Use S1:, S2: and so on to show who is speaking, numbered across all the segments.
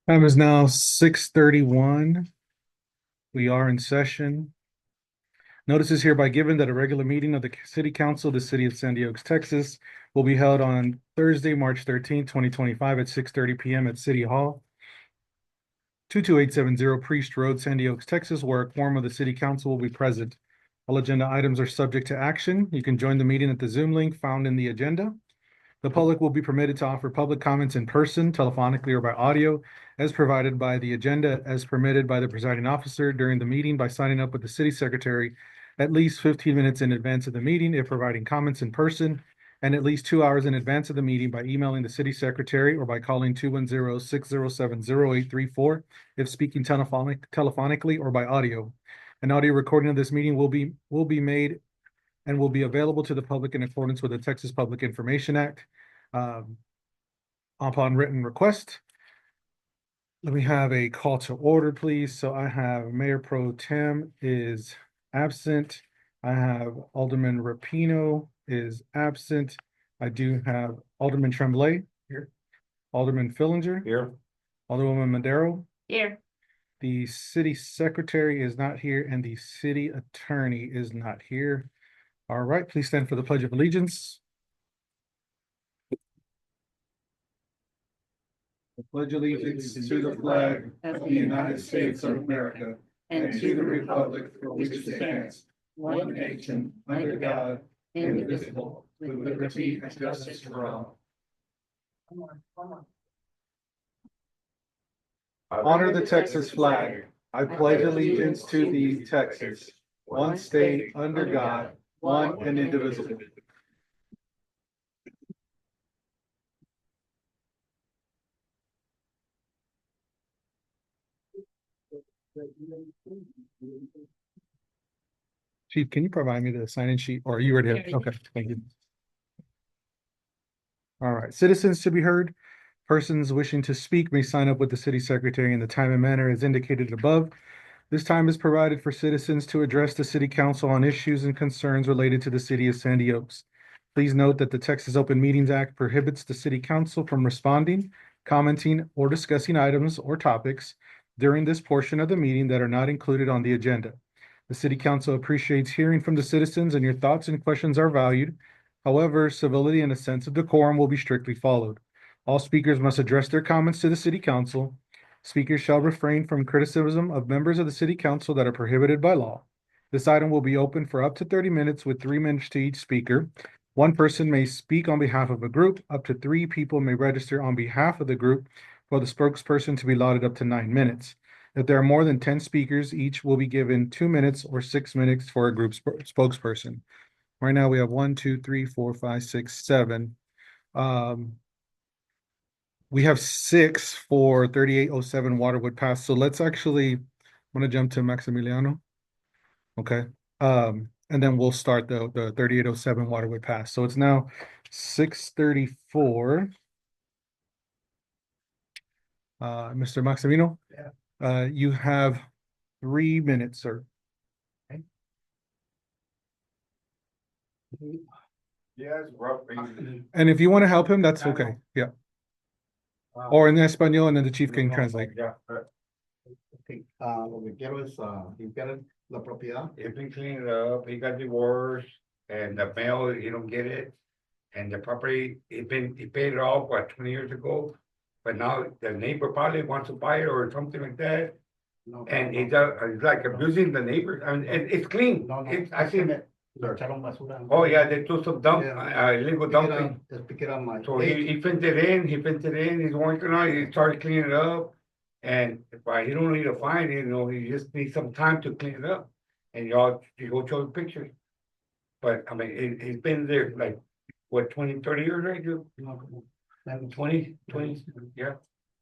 S1: Time is now 6:31. We are in session. Notice is hereby given that a regular meeting of the City Council of the City of Sandy Oaks, Texas will be held on Thursday, March 13th, 2025 at 6:30 PM at City Hall, 22870 Priest Road, Sandy Oaks, Texas, where a quorum of the City Council will be present. All agenda items are subject to action. You can join the meeting at the Zoom link found in the agenda. The public will be permitted to offer public comments in person, telephonically, or by audio as provided by the agenda as permitted by the presiding officer during the meeting by signing up with the city secretary at least 15 minutes in advance of the meeting if providing comments in person, and at least 2 hours in advance of the meeting by emailing the city secretary or by calling 210-607-0834 if speaking telephonically or by audio. An audio recording of this meeting will be made and will be available to the public in accordance with the Texas Public Information Act. Upon written request. Let me have a call to order, please. So I have Mayor Pro Tem is absent. I have Alderman Rapino is absent. I do have Alderman Tremblay here, Alderman Fillinger
S2: Here.
S1: Alderwoman Madero.
S3: Here.
S1: The city secretary is not here and the city attorney is not here. All right, please stand for the Pledge of Allegiance. I pledge allegiance to the flag of the United States of America and to the republic for which it stands, one nation, under God, indivisible, with liberty and justice for all. Honor the Texas flag. I pledge allegiance to the Texas, one state under God, one and indivisible. Chief, can you provide me the sign-in sheet, or you already have? Okay, thank you. All right, citizens to be heard. Persons wishing to speak may sign up with the city secretary in the time and manner as indicated above. This time is provided for citizens to address the city council on issues and concerns related to the city of Sandy Oaks. Please note that the Texas Open Meetings Act prohibits the city council from responding, commenting, or discussing items or topics during this portion of the meeting that are not included on the agenda. The city council appreciates hearing from the citizens, and your thoughts and questions are valued. However, civility and a sense of decorum will be strictly followed. All speakers must address their comments to the city council. Speakers shall refrain from criticism of members of the city council that are prohibited by law. This item will be open for up to 30 minutes with 3 minutes to each speaker. One person may speak on behalf of a group. Up to 3 people may register on behalf of the group for the spokesperson to be allotted up to 9 minutes. If there are more than 10 speakers, each will be given 2 minutes or 6 minutes for a group spokesperson. Right now we have 1, 2, 3, 4, 5, 6, 7. We have 6 for 3807 Waterwood Pass. So let's actually, I'm gonna jump to Maximiliano. Okay. And then we'll start the 3807 Waterwood Pass. So it's now 6:34. Mr. Maximino?
S2: Yeah.
S1: You have 3 minutes, sir.
S2: Yes, rough.
S1: And if you want to help him, that's
S2: I
S1: okay.
S2: know.
S1: Yeah. Or in Espanol, and then the chief can
S2: No,
S1: translate.
S2: Yeah.
S4: Ok, lo que quiero es limpiar la propiedad.
S2: He's been cleaning it up, he got divorced, and the mail, he don't get it. And the property, he paid it off, 20 years ago? But now the neighbor probably wants to buy it or something like that,
S4: No,
S2: and
S4: no,
S2: he does, he's like abusing the neighbors, I mean, it's clean.
S4: no, no,
S2: I seen it.
S4: le echaron basura.
S2: Oh, yeah, they do some illegal dumping.
S4: Speak it on my.
S2: So he fenced it in, he's working on it, he started cleaning it up. And but he don't need a fine, he just needs some time to clean it up. And you go show the pictures. But I mean, he's been there like, what, 20, 30 years, right? You
S4: No,
S2: 20, yeah.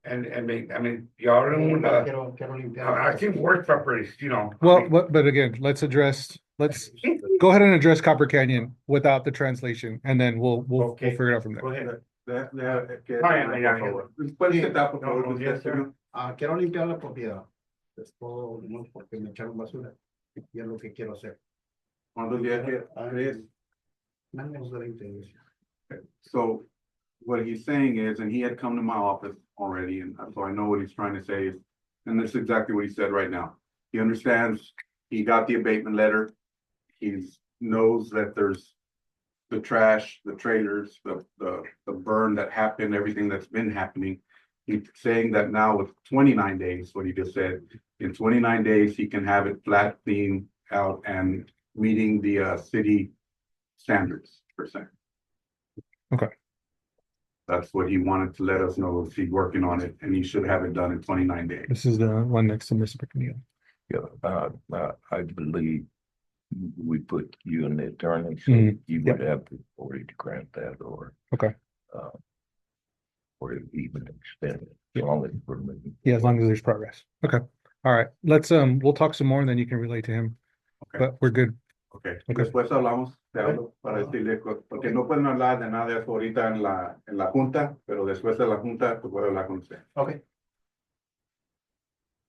S2: And I mean, y'all don't wanna,
S4: quiero limpiar.
S2: I've seen worse properties,
S1: Well, but again, let's go ahead and address Copper Canyon without the translation, and then we'll
S2: Okay.
S1: figure it out from there.
S2: Go ahead.
S4: Puedes sentar, por
S2: No, no, yes, sir.
S4: Quiero limpiar la propiedad. Es todo, no, porque me echaron basura. Y es lo que quiero hacer.
S5: ¿Cuántos días que
S4: Menos de 20 días.
S5: So
S3: what he's saying is, and he had come to my office already, and so I know what he's trying to say is, and this is exactly what he said right now. He understands, he got the abatement letter. He knows that there's the trash, the trailers, the burn that happened, everything that's been happening. He's saying that now with 29 days, what he just said, in 29 days, he can have it flat, clean out and meeting the city standards per se.
S1: Okay.
S3: That's what he wanted to let us know, is he's working on it and he should have it done in 29 days.
S1: This is the one next to Mr. McNeil.
S5: Yeah, I believe we put you in the attorney, so
S1: Mhm.
S5: you would have the authority to grant that or.
S1: Okay.
S5: Or even extend it,
S1: Yeah.
S5: as long as we're moving.
S1: Yeah, as long as there's progress. Okay. All right. Let's, we'll talk some more and then you can relate to him.
S3: Okay.
S1: But we're good.
S3: Okay.
S1: Okay.
S3: Después hablamos, te hablo para decirle, porque no pueden hablar de nada de eso ahorita en la junta, pero después de la junta, pues puedo hablar con usted.
S4: Okay.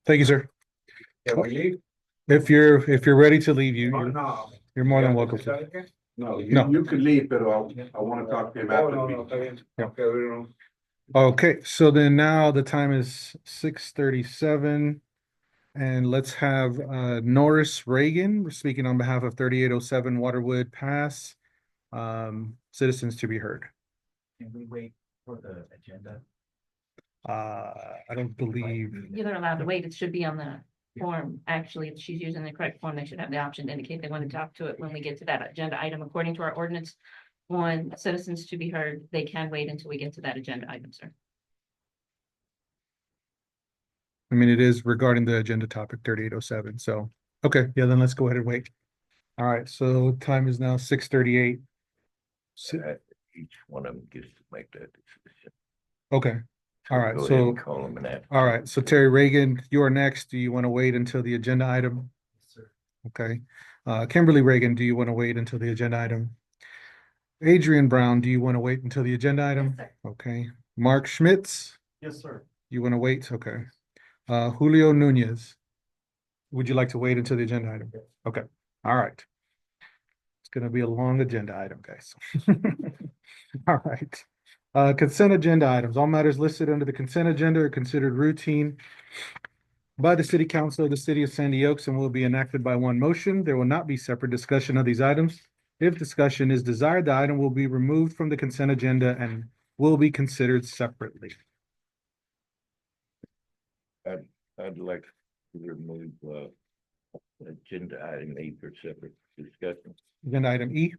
S1: Thank you, sir.
S2: Can we leave?
S1: If you're ready to leave,
S2: Oh, no.
S1: you're more than welcome to.
S3: No,
S1: No.
S3: you could leave, pero I want to talk to him
S2: Oh,
S3: after.
S2: no,
S3: the
S2: no,
S3: meeting.
S2: está bien.
S1: Yeah.
S2: Okay, we don't.
S1: Okay, so then now the time is 6:37. And let's have Norris Reagan speaking on behalf of 3807 Waterwood Pass. Citizens to be heard.
S4: Can we wait for the agenda?
S1: I don't believe,
S6: You're allowed to wait. It should be on the form. Actually, if she's using the correct form, they should have the option to indicate they want to talk to it when we get to that agenda item. According to our ordinance on citizens to be heard, they can wait until we get to that agenda item, sir.
S1: I mean, it is regarding the agenda topic 3807. So, okay, yeah, then let's go ahead and wait. All right, so time is now 6:38.
S5: Each one of them gets to make that decision.
S1: Okay, all right,
S5: Go ahead and
S1: so,
S5: call them and ask.
S1: all right, so Terry Reagan, you are next. Do you want to wait until the agenda item?
S4: Sir.
S1: Okay. Kimberly Reagan, do you want to wait until the agenda item? Adrian Brown, do you want to wait until the agenda item?
S6: sir.
S1: Okay. Mark Schmitz,
S4: Yes, sir.
S1: you want to wait? Okay. Julio Nunez, would you like to wait until the agenda item? Okay, all right. It's gonna be a long agenda item, guys. All right. Consent agenda items. All matters listed under the consent agenda are considered routine by the city council of the city of Sandy Oaks and will be enacted by one motion. There will not be separate discussion of these items. If discussion is desired, the item will be removed from the consent agenda and will be considered separately.
S5: I'd like to remove, agenda item 8 for separate discussion,
S1: Agenda item E,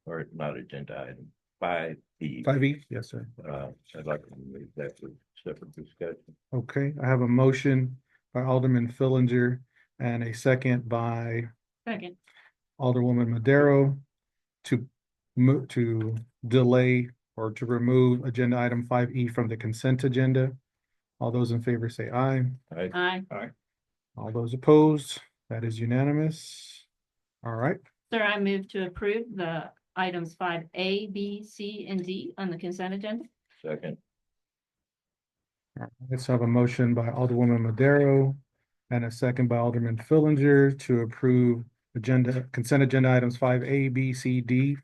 S5: or not agenda item 5E.
S1: 5E, yes, sir.
S5: I'd like to remove that for separate discussion.
S1: Okay, I have a motion by Alderman Fillinger and a second by
S6: Second,
S1: Alderwoman Madero to delay or to remove agenda item 5E from the consent agenda. All those in favor say aye.
S5: I,
S6: aye.
S1: All those opposed, that is unanimous. All right,
S6: Sir, I move to approve the items 5A, B, C, and D on the consent agenda.
S5: second,
S1: let's have a motion by Alderwoman Madero and a second by Alderman Fillinger to approve consent agenda items 5A, B, C, D.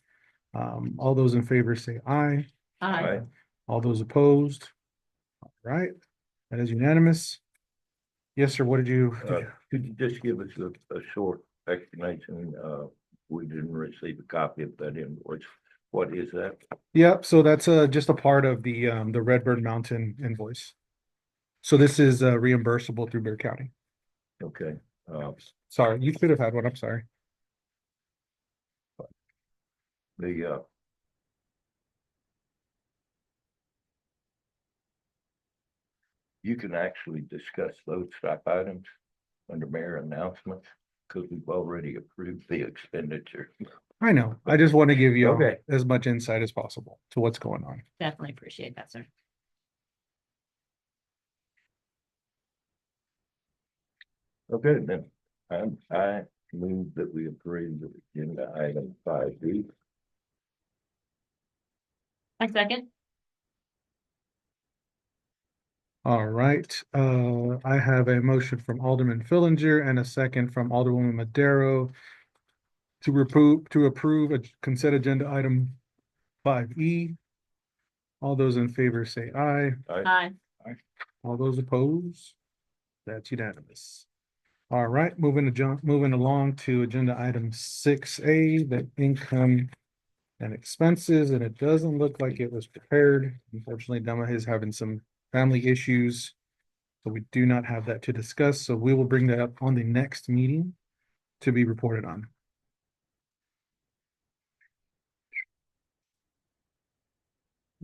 S1: All those in favor say aye.
S6: Aye.
S1: All those opposed? All right, that is unanimous. Yes, sir, what did you?
S5: could you just give us a short explanation? We didn't receive a copy of that invoice. What is that?
S1: Yep, so that's just a part of the Redbird Mountain invoice. So this is reimbursable through Bear County.
S5: Okay,
S1: Sorry, you should have had one, I'm sorry.
S5: the, you can actually discuss those type items under mayor announcements, because we've already approved the expenditure.
S1: I know, I just want to give you
S5: Okay.
S1: as much insight as possible to what's going on.
S6: Definitely appreciate that, sir.
S5: Okay, then, I move that we approve the agenda item 5B.
S6: I second.
S1: All right, I have a motion from Alderman Fillinger and a second from Alderwoman Madero to approve a consent agenda item 5E. All those in favor say aye.
S6: Aye.
S1: All those opposed? That's unanimous. All right, moving along to agenda item 6A, the income and expenses, and it doesn't look like it was prepared. Unfortunately, Dama is having some family issues. So we do not have that to discuss, so we will bring that up on the next meeting to be reported on.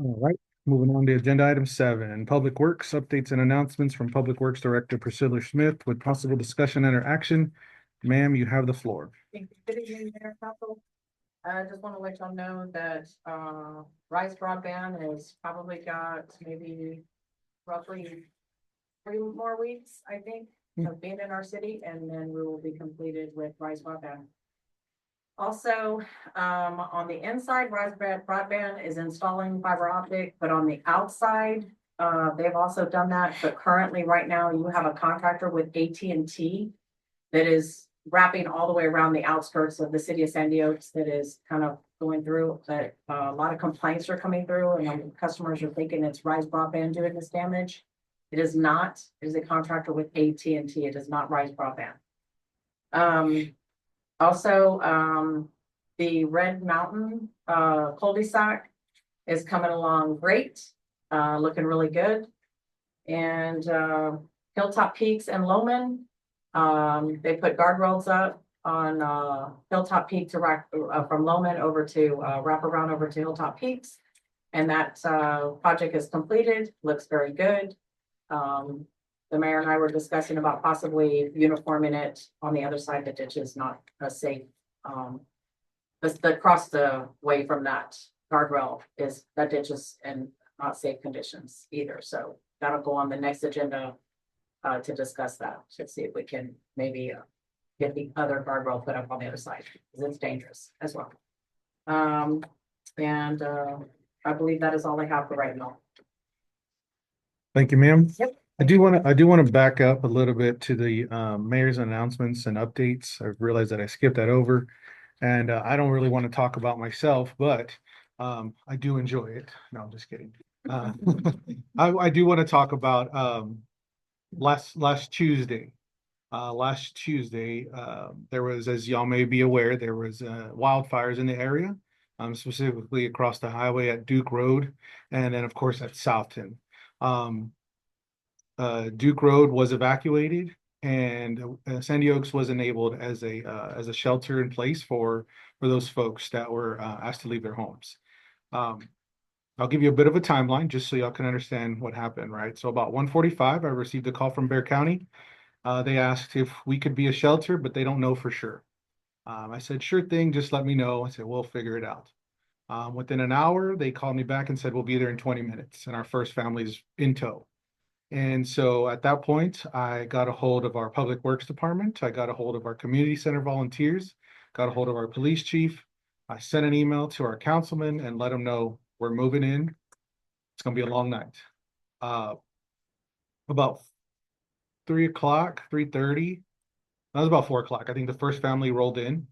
S1: All right, moving on to agenda item 7, Public Works, updates and announcements from Public Works Director Priscilla Smith with possible discussion and or action. Ma'am, you have the floor.
S7: Thank you. Good evening, Mayor Council. I just want to let y'all know that, Rise Broadband has probably got maybe roughly 3 more weeks, I think, of being in our city, and then we will be completed with Rise Broadband. Also, on the inside, Rise Broadband is installing fiber optic, but on the outside, they've also done that, but currently, right now, you have a contractor with AT&T that is wrapping all the way around the outskirts of the city of Sandy Oaks that is kind of going through, but a lot of complaints are coming through and customers are thinking it's Rise Broadband doing this damage. It is not. It is a contractor with AT&T. It is not Rise Broadband. Also, the Red Mountain cul-de-sac is coming along great, looking really good. And Hilltop Peaks and Loman, they put guardrails up on Hilltop Peak to from Loman over to wrap around over to Hilltop Peaks. And that project is completed, looks very good. The mayor and I were discussing about possibly uniforming it on the other side. The ditch is not a safe. The across the way from that guardrail is that ditch is in not safe conditions either. So that'll go on the next agenda to discuss that, to see if we can maybe get the other guardrail put up on the other side, because it's dangerous as well. I believe that is all I have for right now.
S1: Thank you, ma'am.
S7: Yep.
S1: I do want to back up a little bit to the mayor's announcements and updates. I realized that I skipped that over. And I don't really want to talk about myself, but I do enjoy it. No, I'm just kidding. I do want to talk about last Tuesday. Last Tuesday, there was, as y'all may be aware, there was wildfires in the area, specifically across the highway at Duke Road, and then of course at Southton. Duke Road was evacuated, and Sandy Oaks was enabled as a shelter in place for those folks that were asked to leave their homes. I'll give you a bit of a timeline just so y'all can understand what happened, right? So about 1:45, I received a call from Bexar County. They asked if we could be a shelter, but they don't know for sure. I said, sure thing, just let me know. I said, we'll figure it out. Within an hour, they called me back and said, we'll be there in 20 minutes, and our first family's in tow. And so at that point, I got a hold of our Public Works Department. I got a hold of our community center volunteers, got a hold of our police chief. I sent an email to our councilman and let them know we're moving in. It's going to be a long night. About 3 o'clock, 3:30. That was about 4 o'clock. I think the first family rolled in.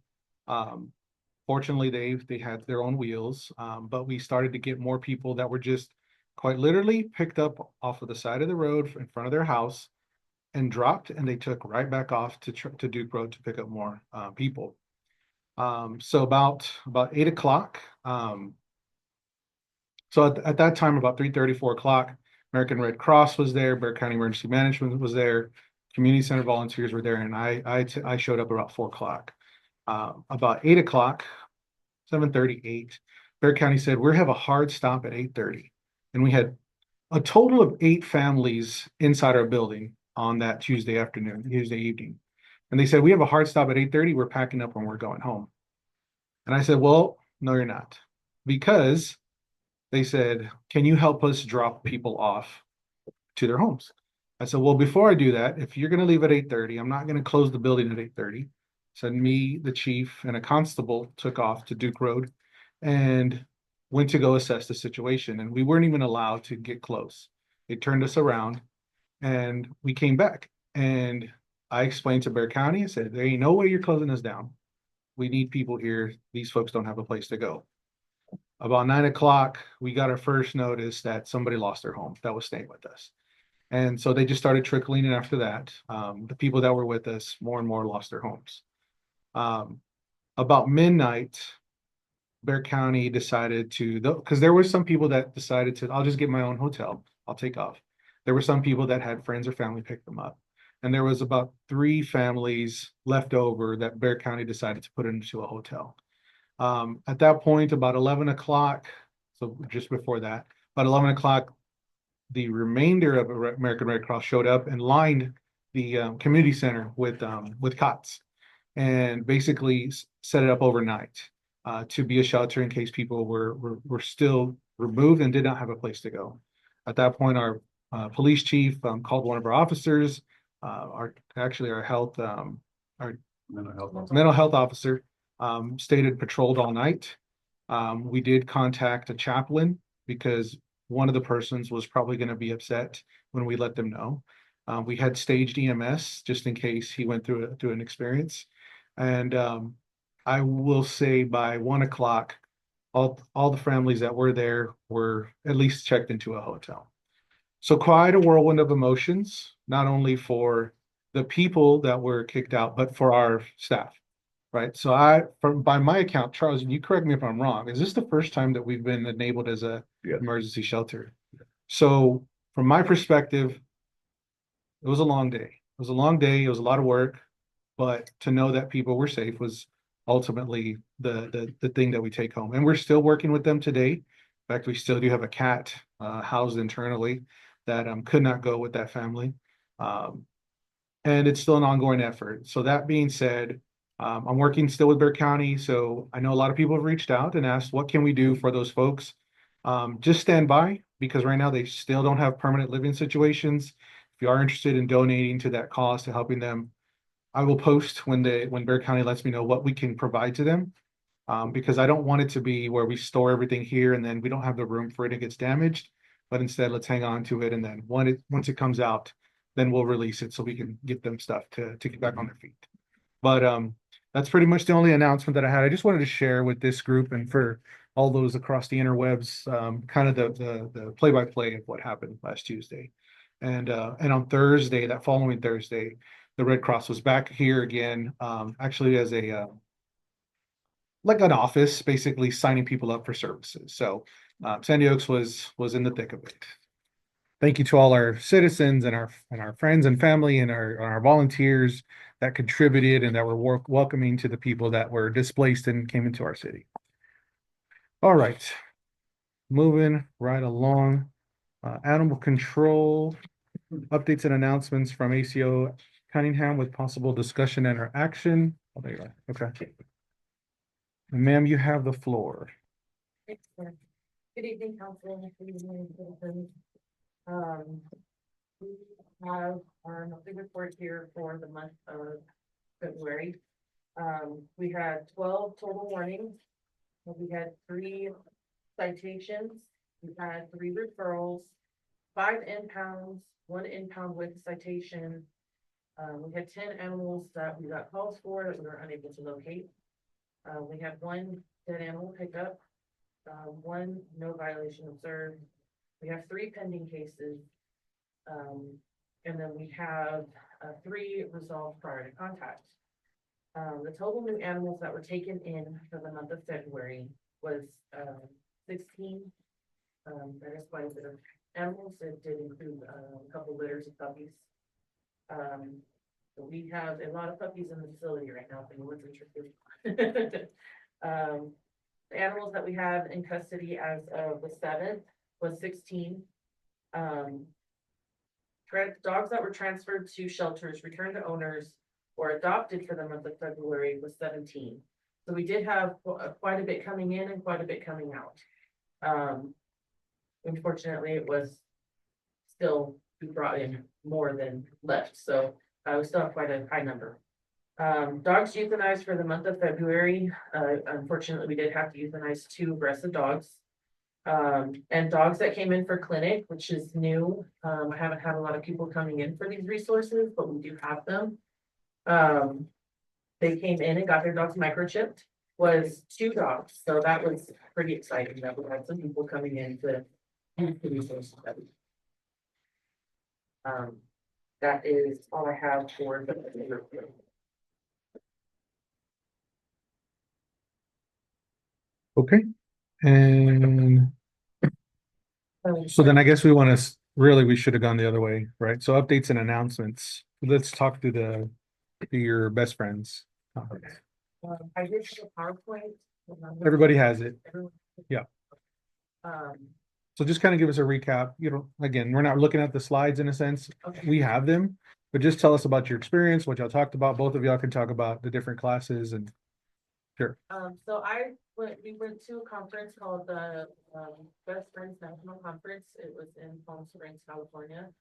S1: Fortunately, they had their own wheels, but we started to get more people that were just quite literally picked up off of the side of the road in front of their house and dropped, and they took right back off to Duke Road to pick up more people. So about 8 o'clock. So at that time, about 3:30, 4 o'clock, American Red Cross was there, Bexar County Emergency Management was there, community center volunteers were there, and I showed up about 4 o'clock. About 8 o'clock, 7:38, Bexar County said, we have a hard stop at 8:30. And we had a total of 8 families inside our building on that Tuesday evening. And they said, we have a hard stop at 8:30. We're packing up and we're going home. And I said, well, no, you're not. Because they said, can you help us drop people off to their homes? I said, well, before I do that, if you're going to leave at 8:30, I'm not going to close the building at 8:30. So me, the chief, and a constable took off to Duke Road and went to go assess the situation. And we weren't even allowed to get close. They turned us around and we came back. And I explained to Bexar County, I said, there ain't no way you're closing us down. We need people here. These folks don't have a place to go. About 9 o'clock, we got our first notice that somebody lost their home that was staying with us. And so they just started trickling in after that. The people that were with us, more and more lost their homes. About midnight, Bear County decided to, because there were some people that decided to, I'll just get my own hotel, I'll take off. There were some people that had friends or family pick them up. And there was about 3 families left over that Bear County decided to put into a hotel. At that point, about 11 o'clock, so just before that, about 11 o'clock, the remainder of American Red Cross showed up and lined the community center with cots and basically set it up overnight to be a shelter in case people were still removed and did not have a place to go. At that point, our police chief called one of our officers, our health, our mental health officer, stated patrolled all night. We did contact a chaplain because one of the persons was probably going to be upset when we let them know. We had staged EMS just in case he went through an experience. And I will say by 1 o'clock, all the families that were there were at least checked into a hotel. So quite a whirlwind of emotions, not only for the people that were kicked out, but for our staff. Right. So by my account, Charles, you correct me if I'm wrong. Is this the first time that we've been enabled as a
S5: Yeah.
S1: emergency shelter? So from my perspective, it was a long day. It was a long day. It was a lot of work, but to know that people were safe was ultimately the thing that we take home. And we're still working with them today. In fact, we still do have a cat housed internally that could not go with that family. And it's still an ongoing effort. So that being said, I'm working still with Bear County, so I know a lot of people have reached out and asked, what can we do for those folks? Just stand by, because right now they still don't have permanent living situations. If you are interested in donating to that cause, to helping them, I will post when Bear County lets me know what we can provide to them. Because I don't want it to be where we store everything here and then we don't have the room for it, it gets damaged. But instead, let's hang on to it, and then once it comes out, then we'll release it so we can get them stuff to get back on their feet. But that's pretty much the only announcement that I had. I just wanted to share with this group and for all those across the interwebs, kind of the play-by-play of what happened last Tuesday. And on Thursday, that following Thursday, the Red Cross was back here again, actually as a like an office, basically signing people up for services. So Sandy Oaks was in the thick of it. Thank you to all our citizens and our friends and family and our volunteers that contributed and that were welcoming to the people that were displaced and came into our city. All right, moving right along. Animal control updates and announcements from ACO Cunningham with possible discussion and or action. Oh, there you are. Okay. Ma'am, you have the floor.
S7: Good evening, council. Good evening, citizens. We have our monthly report here for the month of February. We had 12 total warnings. We had 3 citations. We had 3 referrals, 5 impounds, 1 impound with citation. We had 10 animals that we got calls for that we were unable to locate. We had 1 dead animal pickup, 1 no violation observed. We have 3 pending cases. And then we have 3 resolved prior to contact. The total new animals that were taken in for the month of February was 16. That is quite a bit of animals. It did include a couple litters of puppies. So we have a lot of puppies in the facility right now, if anyone's interested. The animals that we have in custody as of the 7th was 16. Dogs that were transferred to shelters, returned to owners, or adopted for the month of February was 17. So we did have quite a bit coming in and quite a bit coming out. Unfortunately, it was still, we brought in more than left, so we still have quite a high number. Dogs euthanized for the month of February. Unfortunately, we did have to euthanize 2 aggressive dogs. And dogs that came in for clinic, which is new. I haven't had a lot of people coming in for these resources, but we do have them. They came in and got their dogs microchipped. was 2 dogs, so that was pretty exciting, that we had some people coming in to use the resources that we. That is all I have for the.
S1: Okay, and so then I guess we want to, really, we should have gone the other way, right? So updates and announcements. Let's talk to to your best friends.
S7: I did see a PowerPoint.
S1: Everybody has it.
S7: Everyone-
S1: Yeah.
S7: Um,
S1: So just kind of give us a recap. You know, again, we're not looking at the slides in a sense.
S7: okay.
S1: We have them, but just tell us about your experience, what y'all talked about. Both of y'all can talk about the different classes and
S7: So we went to a conference called the Best Friends National Conference. It was in Palm Springs, California.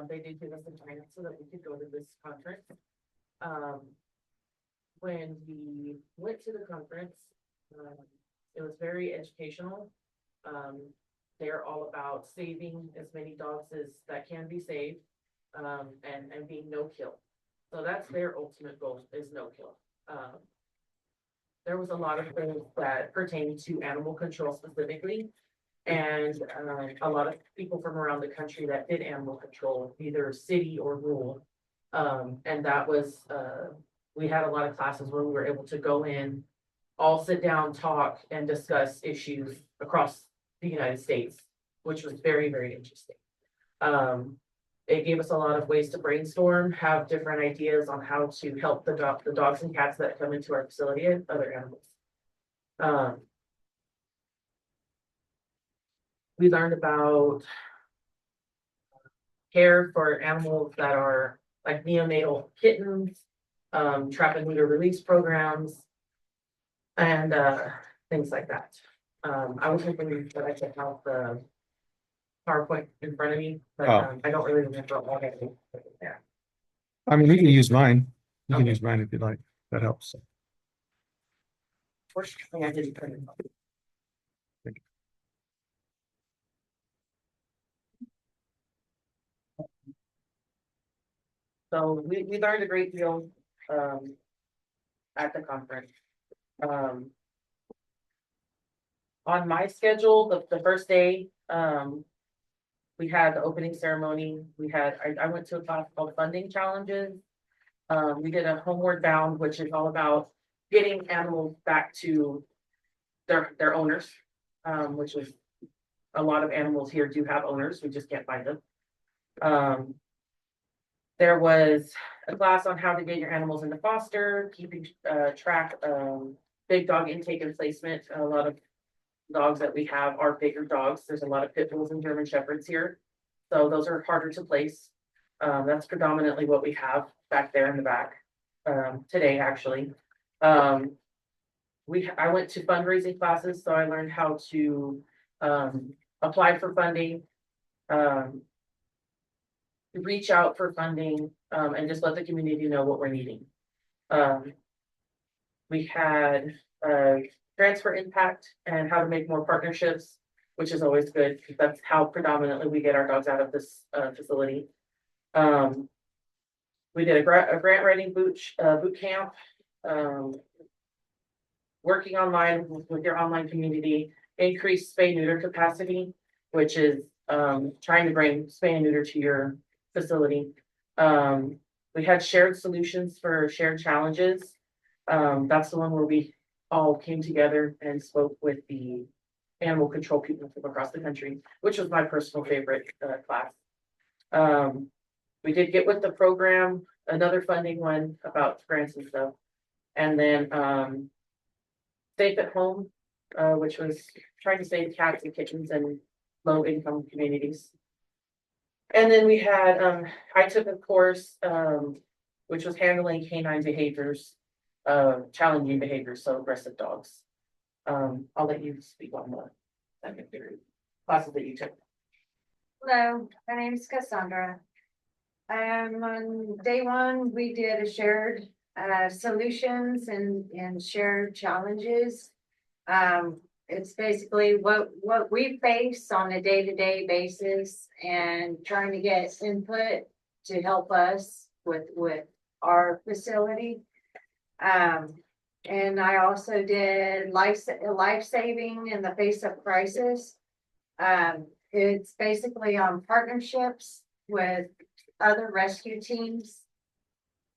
S7: They did give us a time so that we could go to this conference. When we went to the conference, it was very educational. They're all about saving as many dogs as that can be saved, and being no kill. So that's their ultimate goal, is no kill. There was a lot of things that pertain to animal control specifically. And a lot of people from around the country that did animal control, either city or rural. And that was, we had a lot of classes where we were able to go in, all sit down, talk, and discuss issues across the United States, which was very, very interesting. It gave us a lot of ways to brainstorm, have different ideas on how to help the dogs and cats that come into our facility and other animals. We learned about care for animals that are like neonatal kittens, trap and neuter release programs, and things like that. I was hoping that I could have the PowerPoint in front of me, but I don't really remember all of it. Yeah.
S1: I mean, you can use mine. You can use mine if you'd like. That helps.
S7: Fortunately, I didn't print it.
S1: Thank you.
S7: So we learned a great deal at the conference. On my schedule, the first day, we had the opening ceremony. I went to a class called Funding Challenges. We did a Homeward Bound, which is all about getting animals back to their owners, which is a lot of animals here do have owners, we just can't find them. There was a class on how to get your animals into foster, keeping track of big dog intake and placement. A lot of dogs that we have are bigger dogs. There's a lot of pit bulls and German shepherds here, so those are harder to place. That's predominantly what we have back there in the back today, actually. I went to fundraising classes, so I learned how to apply for funding, reach out for funding, and just let the community know what we're needing. We had transfer impact and how to make more partnerships, which is always good, because that's how predominantly we get our dogs out of this facility. We did a grant writing boot camp, working online with your online community, increase spay neuter capacity, which is trying to bring spay and neuter to your facility. We had shared solutions for shared challenges. That's the one where we all came together and spoke with the animal control people from across the country, which was my personal favorite class. We did get with the program, another funding one about grants and stuff. And then Safe at Home, which was trying to save cats and kittens in low income communities. And then we had, I took a course, which was handling canine behaviors, challenging behaviors, so aggressive dogs. I'll let you speak on the second period classes that you took.
S8: Hello, my name is Cassandra. On day one, we did a shared solutions and shared challenges. It's basically what we face on a day-to-day basis and trying to get input to help us with our facility. And I also did life saving in the face of crisis. It's basically on partnerships with other rescue teams.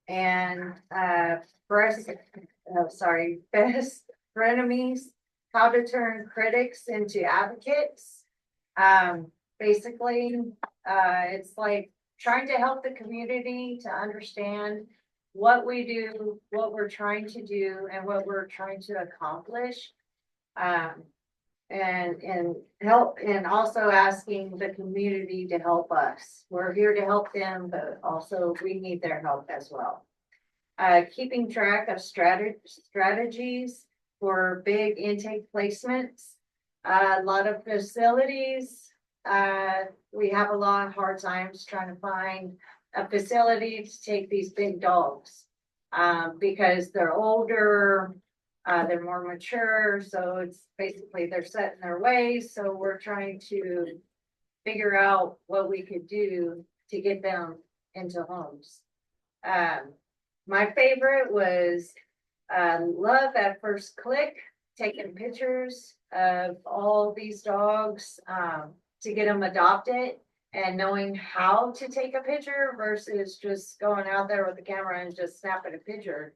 S8: And, best frenemies, how to turn critics into advocates. Basically, it's like trying to help the community to understand what we do, what we're trying to do, and what we're trying to accomplish. And help, and also asking the community to help us. We're here to help them, but also we need their help as well. Keeping track of strategies for big intake placements. A lot of facilities, we have a lot of hard times trying to find a facility to take these big dogs. Because they're older, they're more mature, so it's basically they're set in their ways, so we're trying to figure out what we could do to get them into homes. My favorite was love at first click, taking pictures of all these dogs to get them adopted and knowing how to take a picture versus just going out there with the camera and just snapping a picture.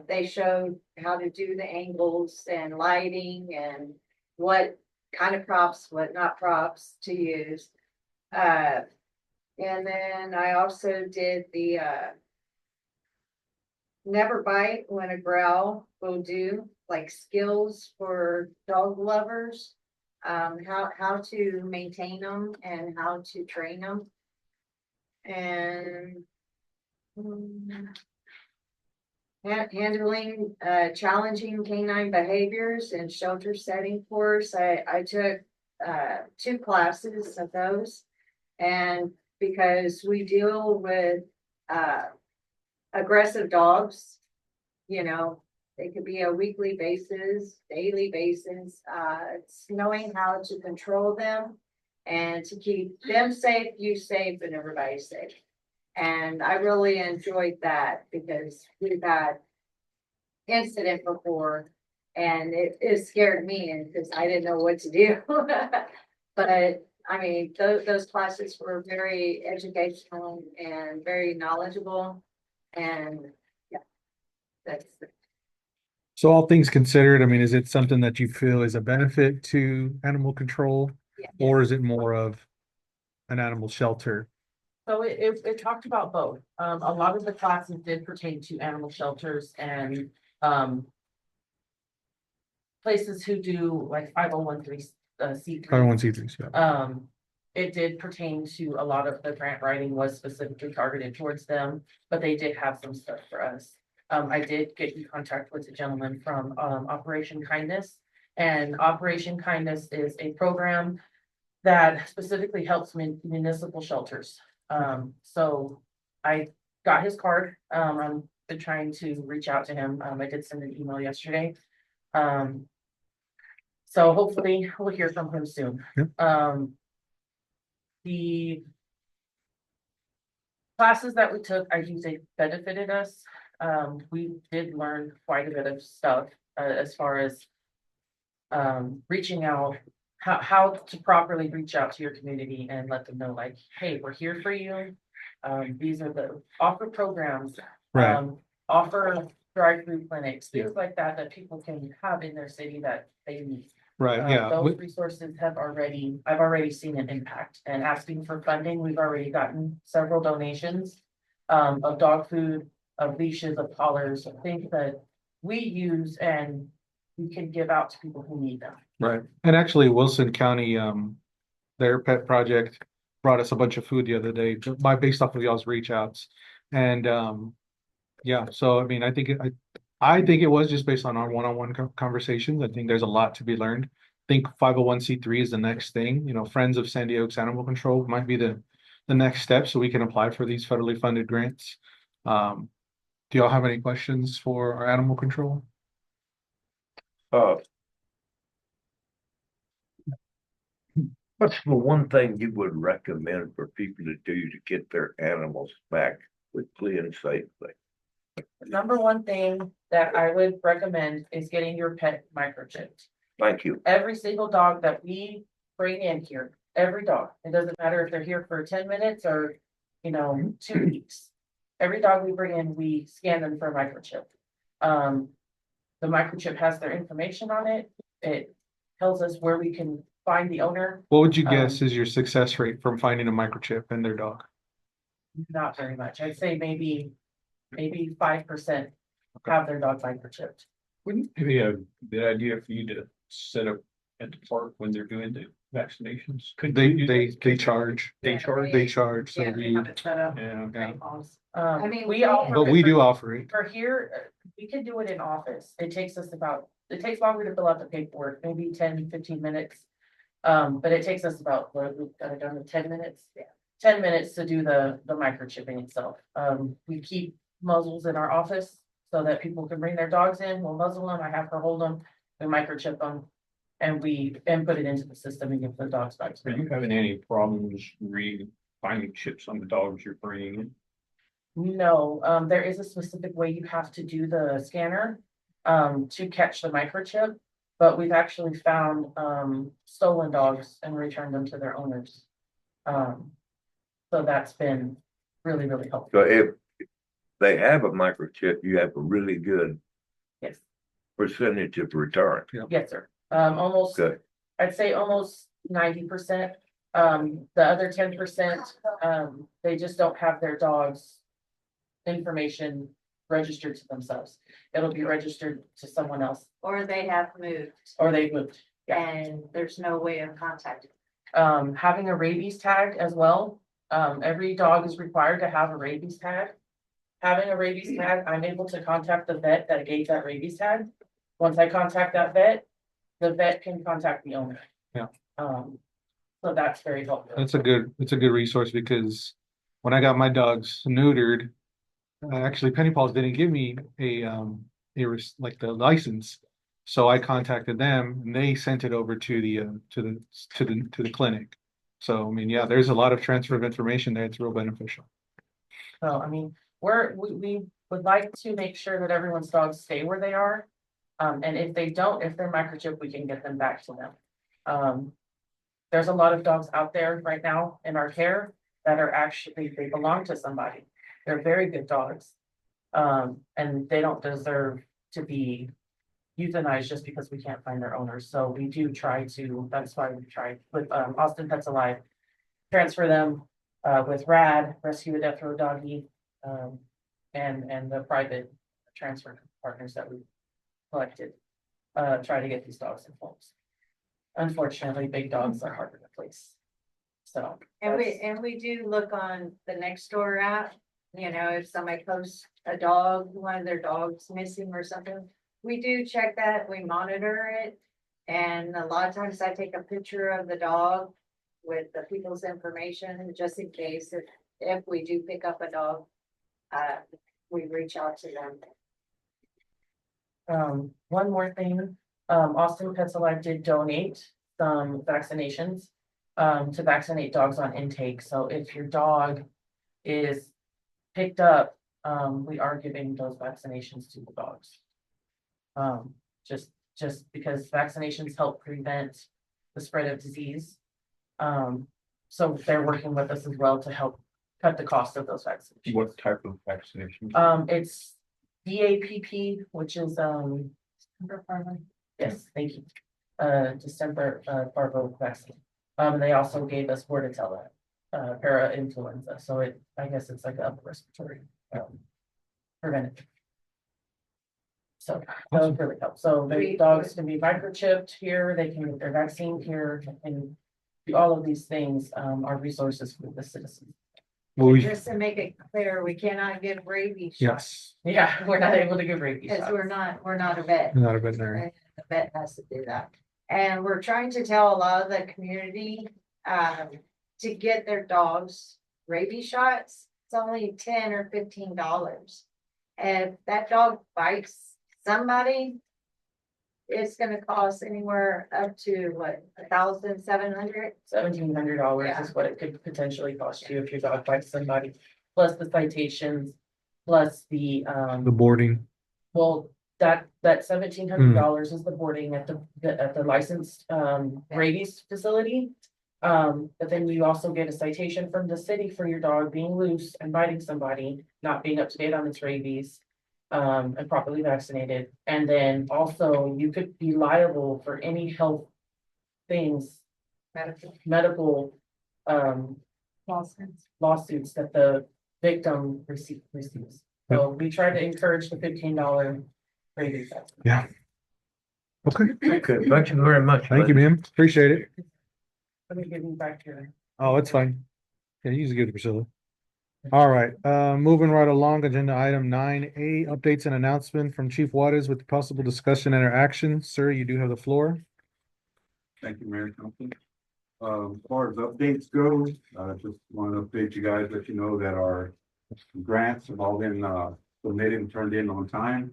S8: They showed how to do the angles and lighting and what kind of props, what not props to use. And then I also did the never bite when a growl will do, like skills for dog lovers. How to maintain them and how to train them. And handling challenging canine behaviors in shelter setting course. I took 2 classes of those. And because we deal with aggressive dogs, you know, it could be a weekly basis, daily basis. It's knowing how to control them and to keep them safe, you safe, and everybody safe. And I really enjoyed that because we've had incident before and it scared me because I didn't know what to do. But I mean, those classes were very educational and very knowledgeable. And yeah, that's
S1: So all things considered, I mean, is it something that you feel is a benefit to animal control?
S7: Yeah.
S1: Or is it more of an animal shelter?
S9: So it talked about both. A lot of the classes did pertain to animal shelters and, places who do like 501(c)(3), C3.
S1: 501(c)(3)s, yeah.
S9: It did pertain to a lot of the grant writing was specifically targeted towards them, but they did have some stuff for us. I did get in contact with a gentleman from, Operation Kindness. And Operation Kindness is a program that specifically helps municipal shelters. So I got his card. I've been trying to reach out to him. I did send an email yesterday. So hopefully we'll hear from him soon.
S1: Yep.
S9: The classes that we took, I think they benefited us. We did learn quite a bit of stuff, as far as reaching out, how to properly reach out to your community and let them know like, hey, we're here for you. These are the offer programs,
S1: Right.
S9: offer drive-through clinics, things like that people can have in their city that they need.
S1: Right, yeah.
S9: Those resources I've already seen an impact, and asking for funding, we've already gotten several donations. Of dog food, of leashes, of collars, of things that we use and we can give out to people who need them.
S1: Right. And actually Wilson County, their pet project brought us a bunch of food the other day, based off of y'all's reach outs. And, yeah, so I mean, I think it was just based on our one-on-one conversations. I think there's a lot to be learned. I think 501(c)(3) is the next thing, you know, Friends of Sandy Oaks Animal Control might be the next step so we can apply for these federally funded grants. Do y'all have any questions for our animal control?
S5: What's the one thing you would recommend for people to do to get their animals back quickly and safely?
S9: Number one thing that I would recommend is getting your pet microchipped.
S5: Thank you.
S9: Every single dog that we bring in here, every dog, it doesn't matter if they're here for 10 minutes or, 2 weeks. Every dog we bring in, we scan them for a microchip. The microchip has their information on it. It tells us where we can find the owner.
S1: What would you guess is your success rate from finding a microchip in their dog?
S9: Not very much. I'd say maybe 5% have their dog microchipped.
S10: Wouldn't it be a good idea for you to set up at the park when they're doing the vaccinations? Could you do that?
S1: They charge.
S10: They charge?
S1: They charge, so
S7: Yeah, they
S1: we,
S7: have it set up.
S10: Yeah, okay.
S8: I mean,
S9: We
S8: we-
S9: offer.
S1: but
S9: it
S1: we
S9: for-
S1: do offer it.
S9: For here, we can do it in office. It takes longer to fill out the paperwork, maybe 10-15 minutes. But it takes us about, we've got it done in 10 minutes. Yeah. 10 minutes to do the microchipping itself. We keep muzzles in our office so that people can bring their dogs in. We'll muzzle them. I have her hold them, we microchip them. And put it into the system and give the dogs back to
S10: Are you
S9: them.
S10: having any problems finding chips on the dogs you're bringing in?
S9: No, there is a specific way you have to do the scanner to catch the microchip. But we've actually found stolen dogs and returned them to their owners. So that's been really, really helpful.
S5: So if they have a microchip, you have a really good
S9: Yes,
S5: percentage of return.
S9: yes, sir. Almost,
S5: Good.
S9: I'd say almost 90%. The other 10%, they just don't have their dogs' information registered to themselves. It'll be registered to someone else,
S8: Or they have moved
S9: or they've moved. Yeah.
S8: and there's no way of contacting.
S9: Having a rabies tag as well. Every dog is required to have a rabies tag. Having a rabies tag, I'm able to contact the vet that gave that rabies tag. Once I contact that vet, the vet can contact the owner.
S1: Yeah.
S9: So that's very helpful.
S1: It's a good resource because when I got my dogs neutered, actually Penny Paws didn't give me like the license. So I contacted them and they sent it over to the clinic. So, I mean, yeah, there's a lot of transfer of information there. It's real beneficial.
S9: So, I mean, we would like to make sure that everyone's dogs stay where they are. And if they don't, if they're microchipped, we can get them back to them. There's a lot of dogs out there right now in our care that are actually, they belong to somebody. They're very good dogs. And they don't deserve to be euthanized just because we can't find their owners. So we do try to, that's why we try with Austin Pets Alive, transfer them with RAD, Rescue a Death Row Doggy, and the private transfer partners that we collected, try to get these dogs in homes. Unfortunately, big dogs are harder to place. So.
S8: And
S9: that's-
S8: we do look on the Nextdoor app, if somebody posts a dog, one of their dogs missing or something. We do check that, we monitor it, and a lot of times I take a picture of the dog with the people's information, just in case if we do pick up a dog. We reach out to them.
S9: One more thing, Austin Pets Alive did donate some vaccinations to vaccinate dogs on intake. So if your dog is picked up, we are giving those vaccinations to the dogs. Just because vaccinations help prevent the spread of disease. So they're working with us as well to help cut the cost of those vaccinations.
S10: What type of vaccination?
S9: It's DAPP, which is, yes, thank you. December, parvo vaccine. They also gave us Bordetella, para-influenza, so I guess it's like upper respiratory, preventive. So that would really help. So the dogs can be microchipped here, they can get their vaccine here, and do all of these things, are resources for the citizens.
S1: Well,
S8: Just to make it clear, we cannot give rabies shots.
S1: yes,
S9: Yeah, we're not able to give rabies
S8: Because
S9: shots.
S8: we're not a vet.
S1: not a veterinarian.
S8: And the vet has to do that. And we're trying to tell a lot of the community, to get their dogs rabies shots. It's only $10 or $15. And if that dog bites somebody, it's gonna cost anywhere up to what, $1,700?
S9: $1,700
S8: Yeah.
S9: is what it could potentially cost you if your dog bites somebody, plus the citations. plus
S1: The boarding.
S9: well, that $1,700 is the boarding at the licensed, rabies facility. But then you also get a citation from the city for your dog being loose and biting somebody, not being up to date on its rabies. And properly vaccinated, and then also you could be liable for any health things, medical, lawsuits that the victim receives. So we try to encourage the $15 rabies.
S1: Yeah. Okay,
S5: Okay, thank you very much.
S1: thank you, ma'am. Appreciate it.
S9: Let me give you back here.
S1: Oh, it's fine. Yeah, you just give it to Priscilla. All right, moving right along, agenda item 9A, updates and announcement from Chief Waters with possible discussion and action. Sir, you do have the floor.
S3: Thank you, Mayor Council. As far as updates go, just want to update you guys, let you know that our grants have all been, submitted and turned in on time.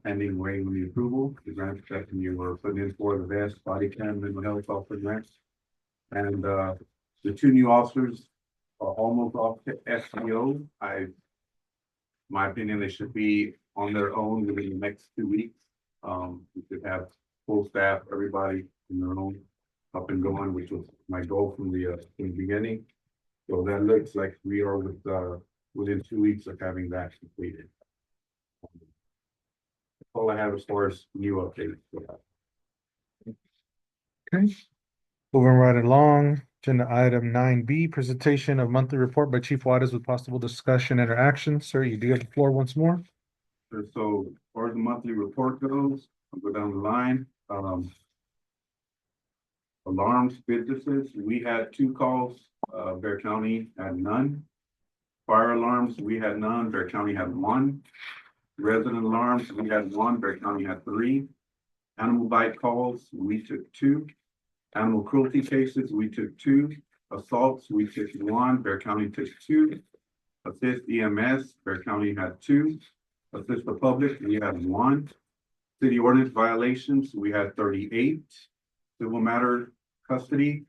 S3: Pending waiting on the approval. The grants that you were putting in for the vest, body cam, mental health officer grants. And, the two new officers are almost off to SEO. My opinion, they should be on their own within the next 2 weeks. We should have full staff, everybody in their own up and going, which was my goal from the beginning. So that looks like we are within 2 weeks of having that completed. That's all I have as far as new updates.
S1: Okay. Moving right along, agenda item 9B, presentation of monthly report by Chief Waters with possible discussion and action. Sir, you do have the floor once more.
S3: So as far as the monthly report goes, I'll go down the line. Alarms businesses, we had 2 calls, Bear County had none. Fire alarms, we had none, Bear County had 1. Resident alarms, we had 1, Bear County had 3. Animal bite calls, we took 2. Animal cruelty cases, we took 2. Assaults, we took 1, Bear County took 2. Assist EMS, Bear County had 2. Assist the public, we had 1. City ordinance violations, we had 38. Civil matter custody,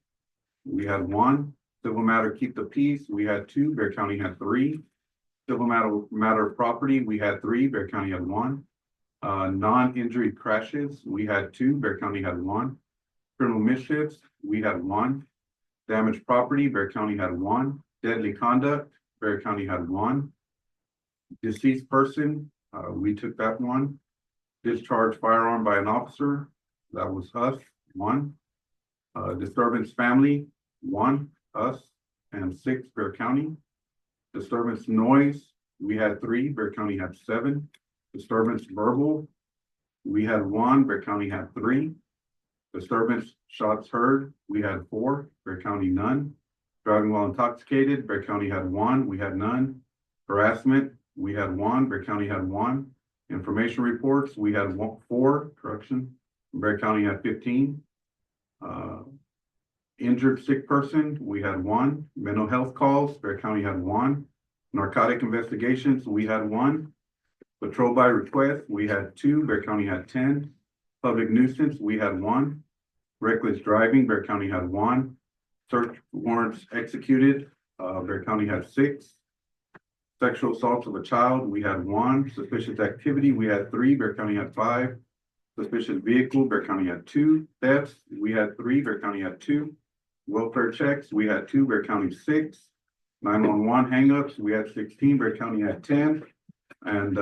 S3: we had 1. Civil matter keep the peace, we had 2. Bear County had 3. Civil matter of property, we had 3. Bear County had 1. Non-injury crashes, we had 2. Bear County had 1. Criminal mischiefs, we had 1. Damaged property, Bear County had 1. Deadly conduct, Bear County had 1. Deceased person, we took that 1. Discharged firearm by an officer, that was us, 1. Disturbance family, 1, us, and 6, Bear County. Disturbance noise, we had 3, Bear County had 7. Disturbance verbal, we had 1, Bear County had 3. Disturbance shots heard, we had 4, Bear County none. Driving while intoxicated, Bear County had 1, we had none. Harassment, we had 1, Bear County had 1. Information reports, we had 4, correction, Bear County had 15. Injured sick person, we had 1. Mental health calls, Bear County had 1. Narcotic investigations, we had 1. Patrol by request, we had 2, Bear County had 10. Public nuisance, we had 1. Reckless driving, Bear County had 1. Search warrants executed, Bear County had 6. Sexual assault of a child, we had 1. Suspicious activity, we had 3. Bear County had 5. Suspicious vehicle, Bear County had 2. Thefts, we had 3. Bear County had 2. Welfare checks, we had 2. Bear County 6. 911 hangups, we had 16. Bear County had 10. And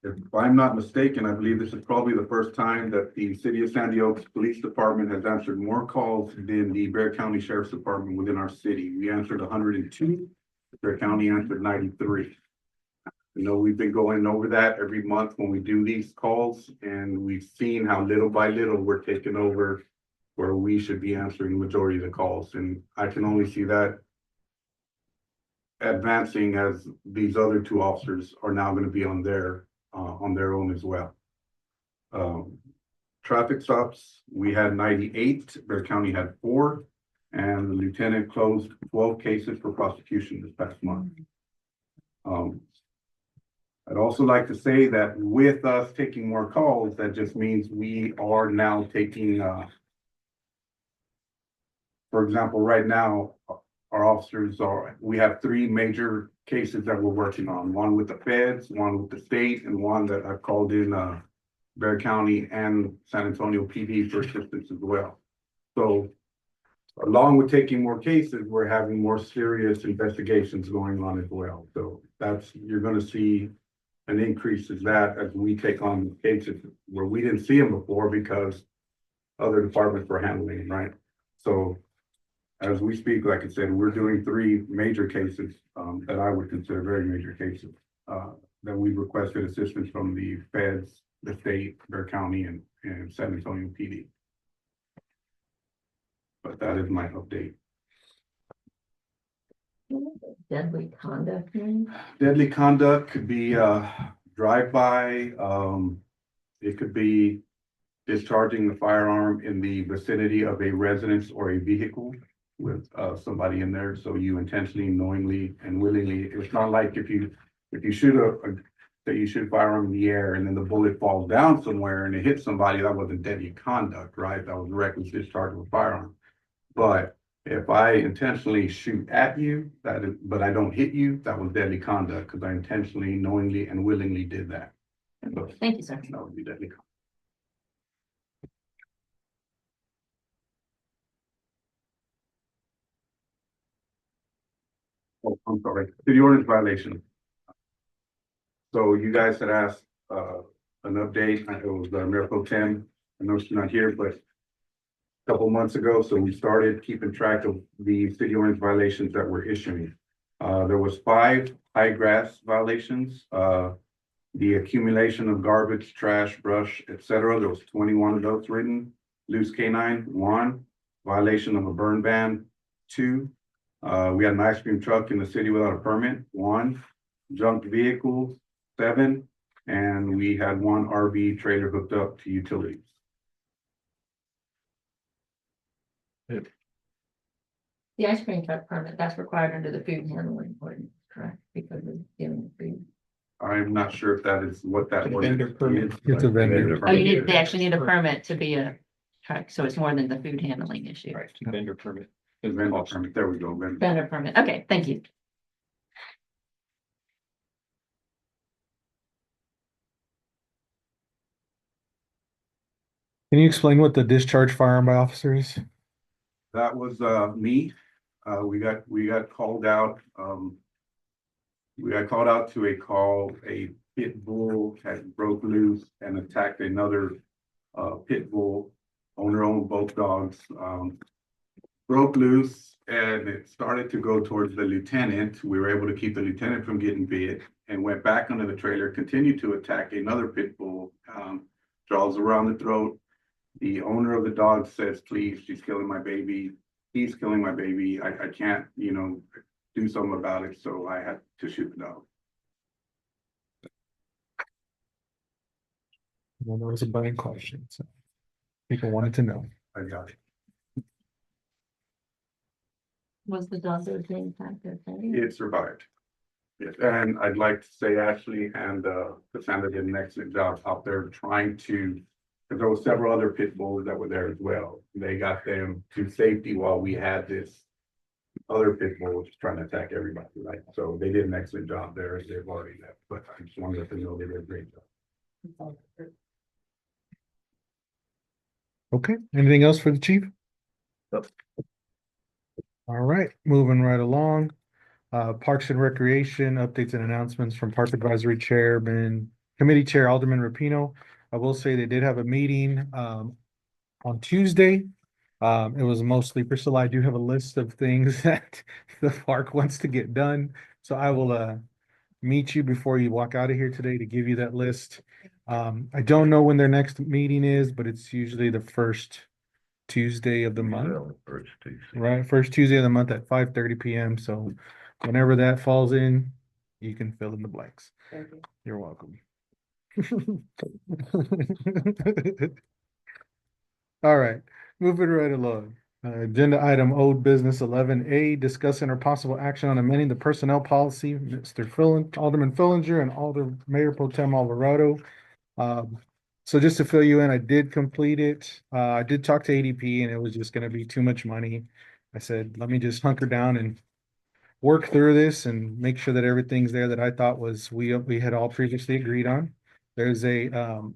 S3: if I'm not mistaken, I believe this is probably the first time that the City of Sandy Oaks Police Department has answered more calls than the Bear County Sheriff's Department within our city. We answered 102. Bear County answered 93. You know, we've been going over that every month when we do these calls, and we've seen how little by little we're taking over where we should be answering the majority of the calls. And I can only see that advancing as these other 2 officers are now going to be on their own as well. Traffic stops, we had 98, Bear County had 4, and the lieutenant closed 12 cases for prosecution this past month. I'd also like to say that with us taking more calls, that just means we are now taking, for example, right now, our officers we have three major cases that we're working on, one with the feds, one with the state, and one that I've called in, Bear County and San Antonio PD for assistance as well. So along with taking more cases, we're having more serious investigations going on as well. So you're gonna see an increase in that as we take on cases where we didn't see them before because other departments were handling them, right? So as we speak, like I said, we're doing three major cases, that I would consider very major cases, that we've requested assistance from the feds, the state, Bear County, and San Antonio PD. But that is my update.
S6: Deadly conduct. Maybe?
S3: Deadly conduct could be drive-by, it could be discharging the firearm in the vicinity of a residence or a vehicle with somebody in there. So you intentionally, knowingly, and willingly, it's not like if you shoot that you shoot firearm in the air and then the bullet falls down somewhere and it hits somebody, that wasn't deadly conduct, right? That was reckless discharge of a firearm. But if I intentionally shoot at you, but I don't hit you, that was deadly conduct because I intentionally, knowingly, and willingly did that. So
S6: Thank you, sir.
S3: that would be deadly conduct. Oh, I'm sorry, city ordinance violation. So you guys had asked, an update, it was Mayor Pro Tem, I know she's not here, but a couple months ago, so we started keeping track of the city ordinance violations that we're issuing. There was 5 high grass violations, the accumulation of garbage, trash, brush, etc. There was 21 of those written. Loose canine, 1. Violation of a burn ban, 2. We had an ice cream truck in the city without a permit, 1. Junked vehicles, 7. And we had 1 RV trailer hooked up to utilities.
S6: The ice cream truck permit, that's required under the food handling ordinance, correct? Because of giving food.
S3: I'm not sure if that is what that
S10: Vendor
S3: ordinance
S10: permit.
S3: is.
S1: It's a vendor.
S6: Oh, they actually need a permit to be a truck, so it's more than the food handling issue.
S10: Right, vendor permit.
S3: Vendor permit, there we go, vendor.
S6: Vendor permit, okay, thank you.
S1: Can you explain what the discharge firearm by officer is?
S3: That was me. We got called out. We got called out to a pit bull had broke loose and attacked another pit bull. Owner-owned both dogs. Broke loose and it started to go towards the lieutenant. We were able to keep the lieutenant from getting bit and went back under the trailer, continued to attack another pit bull. Draws around the throat. The owner of the dog says, please, she's killing my baby. He's killing my baby. I can't, do something about it. So I had to shoot the dog.
S1: Well, there was a burning question, so people wanted to know.
S3: I got it.
S6: Was the dog that was being attacked okay?
S3: It survived. Yes, and I'd like to say Ashley and Cassandra did an excellent job out there trying to, because there were several other pit bulls that were there as well. They got them to safety while we had this other pit bull which was trying to attack everybody, right? So they did an excellent job there. They've already left, but I just wanted to know they did a great job.
S1: Okay, anything else for the chief?
S5: Nope.
S1: All right, moving right along. Parks and Recreation, updates and announcements from Park Advisory Chairman, Committee Chair Alderman Rapino. I will say they did have a meeting on Tuesday. It was mostly, Priscilla, I do have a list of things that the park wants to get done. So I will meet you before you walk out of here today to give you that list. I don't know when their next meeting is, but it's usually the first Tuesday of the month.
S5: Well, first Tuesday.
S1: Right, first Tuesday of the month at 5:30 p.m. So whenever that falls in, you can fill in the blanks.
S7: Thank you.
S1: You're welcome. All right, moving right along. Agenda item old business 11A, discussing or possible action on amending the personnel policy. Alderman Fillinger and Mayor Pro Tem Alvarado. So just to fill you in, I did complete it. I did talk to ADP and it was just gonna be too much money. I said, let me just hunker down and work through this and make sure that everything's there that I thought was, we had all previously agreed on. There's a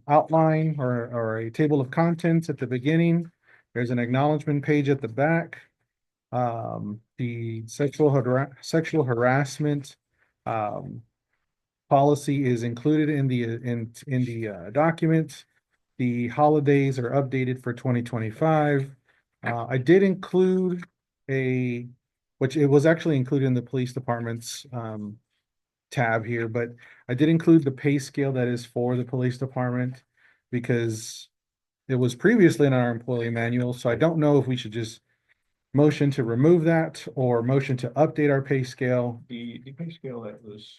S1: outline or a table of contents at the beginning. There's an acknowledgement page at the back. The sexual harassment policy is included in the document. The holidays are updated for 2025. I did include which it was actually included in the police department's tab here, but I did include the pay scale that is for the police department because it was previously in our employee manual, so I don't know if we should just motion to remove that or motion to update our pay scale.
S10: The pay scale that was,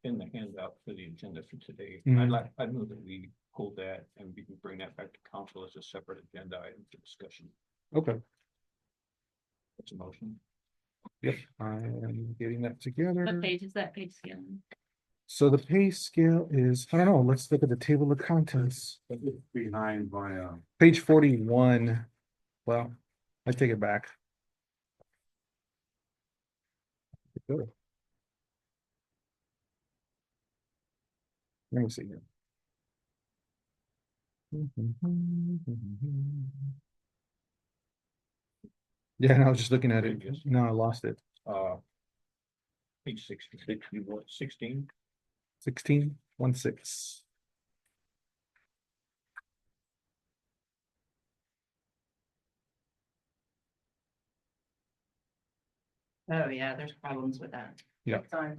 S10: in the handout for the agenda for today,
S1: Mhm.
S10: I'd move that we pull that and we can bring that back to council as a separate agenda item for discussion.
S1: Okay,
S10: That's a motion.
S1: yep, I am getting that together.
S6: What page is that page scale?
S1: So the pay scale is, I don't know, let's look at the table of contents.
S3: Behind my,
S1: Page 41. Well, I take it back. Good. Let me see here. Yeah, and I was just looking at it.
S10: Previous.
S1: No, I lost it.
S10: Page 61, 16.
S1: 16:16.
S6: Oh, yeah, there's problems with that.
S7: Sorry.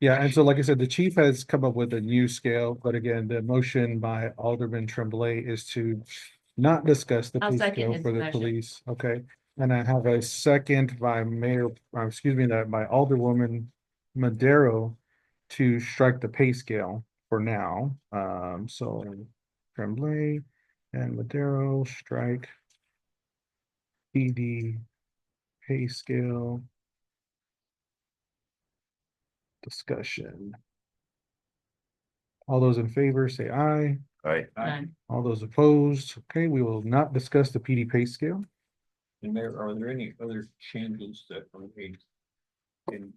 S1: Yeah, and so like I said, the chief has come up with a new scale, but again, the motion by Alderman Tremblay is to not discuss the
S6: I'll
S1: pay
S6: second
S1: scale
S6: his
S1: for the
S6: motion.
S1: police, okay? And I have a second by by Alderwoman Madero to strike the pay scale for now. So Tremblay and Madero strike PD pay scale discussion. All those in favor say aye.
S5: Right,
S1: All those opposed, okay, we will not discuss the PD pay scale.
S10: And are there any other changes that were made in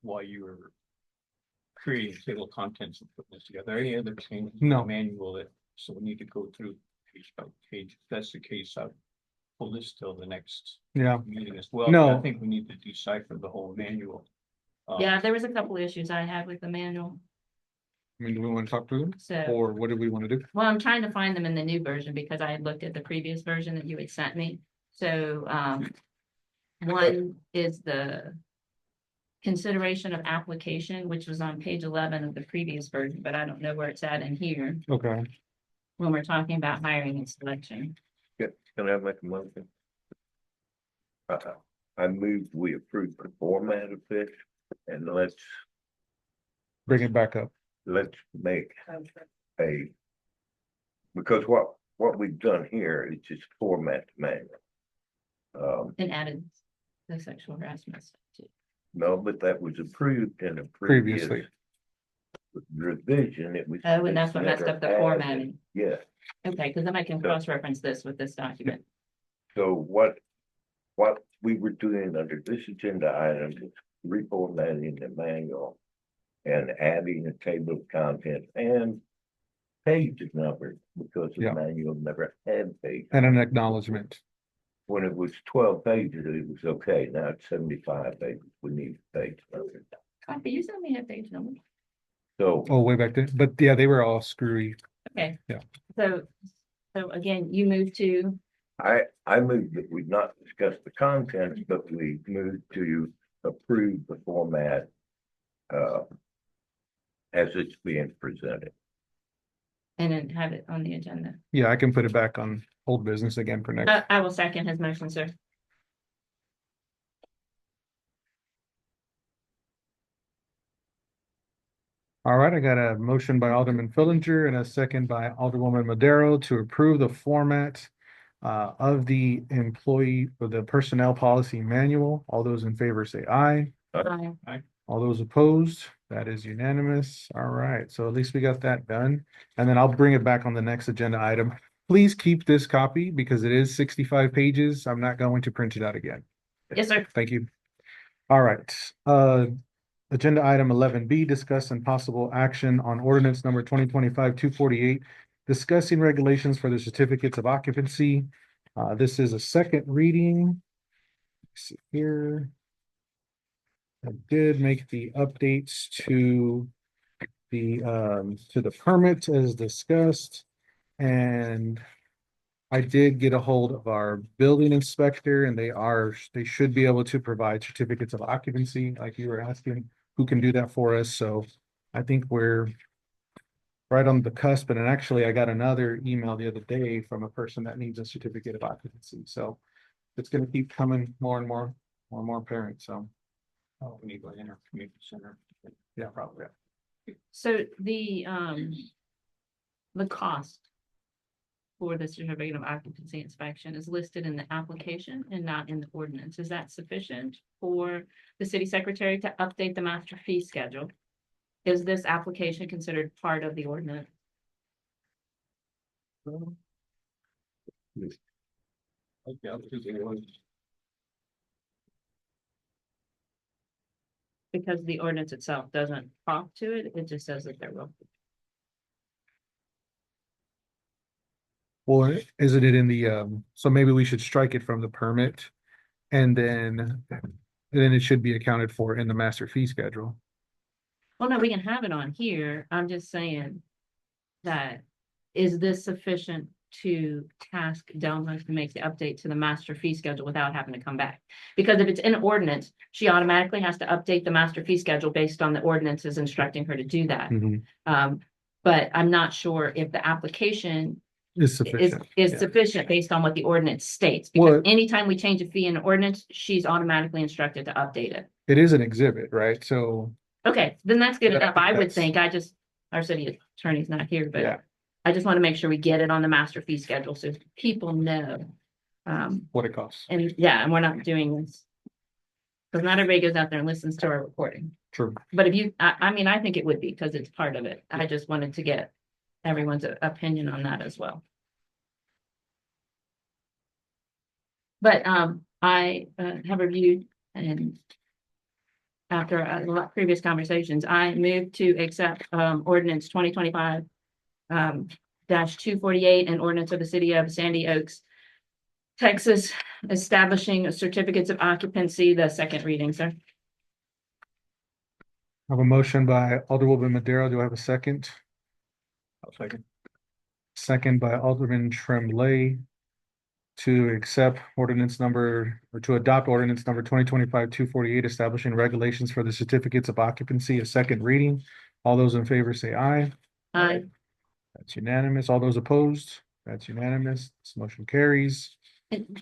S10: while you were creating table of contents and putting this together? Any other changes in
S1: No.
S10: the manual that, so we need to go through page by page? If that's the case, I'll pull this till the next
S1: Yeah,
S10: meeting as well.
S1: No.
S10: I think we need to decipher the whole manual.
S6: Yeah, there was a couple issues I had with the manual,
S1: I mean, do we want to talk to them
S6: so,
S1: or what do we want to do?
S6: well, I'm trying to find them in the new version because I had looked at the previous version that you had sent me. So, one is the consideration of application, which was on page 11 of the previous version, but I don't know where it's at in here
S1: Okay,
S6: when we're talking about hiring and selection.
S5: can I make a motion? I move we approve the format of this and
S1: bring it back up.
S5: let's make because what we've done here is just format the manual.
S6: And added the sexual harassment stuff too.
S5: No, but that was approved in a previous
S1: Previously.
S5: revision. It was.
S6: Oh, and that's what messed up the
S5: added.
S6: formatting.
S5: Yeah,
S6: Okay, because then I can cross-reference this with this document.
S5: so what we were doing under this agenda item is reformatting the manual and adding a table of contents and page numbers because the
S1: Yeah.
S5: manual never had pages.
S1: And an acknowledgement.
S5: When it was 12 pages, it was okay. Now it's 75 pages. We need page numbers.
S6: Copy, you sent me a page number.
S5: So
S1: Oh, way back then, but yeah, they were all screwy.
S6: Okay.
S1: Yeah.
S6: So again, you moved to,
S5: I moved that we not discuss the contents, but we moved to approve the format as it's being presented.
S6: and then have it on the agenda.
S1: Yeah, I can put it back on old business again for next.
S6: I will second his motion, sir.
S1: All right, I got a motion by Alderman Fillinger and a second by Alderwoman Madero to approve the format of the employee or the personnel policy manual. All those in favor say aye.
S6: Aye.
S1: All those opposed, that is unanimous. All right, so at least we got that done. And then I'll bring it back on the next agenda item. please keep this copy because it is 65 pages. I'm not going to print it out again.
S6: Yes, sir.
S1: Thank you. All right, agenda item 11B, discuss and possible action on ordinance number 2025-248, discussing regulations for the certificates of occupancy. This is a second reading. Let's see here. I did make the updates to the permit as discussed. And I did get a hold of our building inspector and they should be able to provide certificates of occupancy, like you were asking, who can do that for us. So I think we're right on the cusp. And actually, I got another email the other day from a person that needs a certificate of occupancy. So it's gonna keep coming more and more apparent. So
S10: Oh, we need to go in our community center.
S1: yeah, probably.
S6: So the cost for the certificate of occupancy inspection is listed in the application and not in the ordinance. Is that sufficient for the city secretary to update the master fee schedule? Is this application considered part of the ordinance?
S10: Okay, I'll do the ones.
S6: Because the ordinance itself doesn't talk to it, it just says that there will.
S1: Or isn't it in the, so maybe we should strike it from the permit and then it should be accounted for in the master fee schedule.
S6: Well, no, we can have it on here. I'm just saying that, is this sufficient to task Delma to make the update to the master fee schedule without having to come back? Because if it's in ordinance, she automatically has to update the master fee schedule based on the ordinances instructing her to do that. But I'm not sure if the application
S1: Is
S6: is
S1: sufficient. Yeah.
S6: sufficient based on what the ordinance states. Because
S1: Well-
S6: anytime we change a fee in an ordinance, she's automatically instructed to update it.
S1: It is an exhibit, right? So,
S6: Okay, then that's good
S1: But I
S6: enough.
S1: think
S6: I would
S1: that's-
S6: think, our city attorney's not here,
S1: yeah,
S6: but I just want to make sure we get it on the master fee schedule so people know.
S1: what it costs.
S6: And yeah, and we're not doing this. Because not everybody goes out there and listens to our recording.
S1: True.
S6: But if you, I mean, I think it would be because it's part of it. I just wanted to get everyone's opinion on that as well. But I have reviewed and after previous conversations, I moved to accept ordinance 2025 -248 and ordinance of the city of Sandy Oaks, Texas, establishing certificates of occupancy, the second reading, sir.
S1: I have a motion by Alderwoman Madero. Do I have a second?
S10: I'll second.
S1: Second by Alderman Tremblay to accept ordinance number, or to adopt ordinance number 2025-248, establishing regulations for the certificates of occupancy, a second reading. All those in favor say aye. That's unanimous. All those opposed? That's unanimous. This motion carries.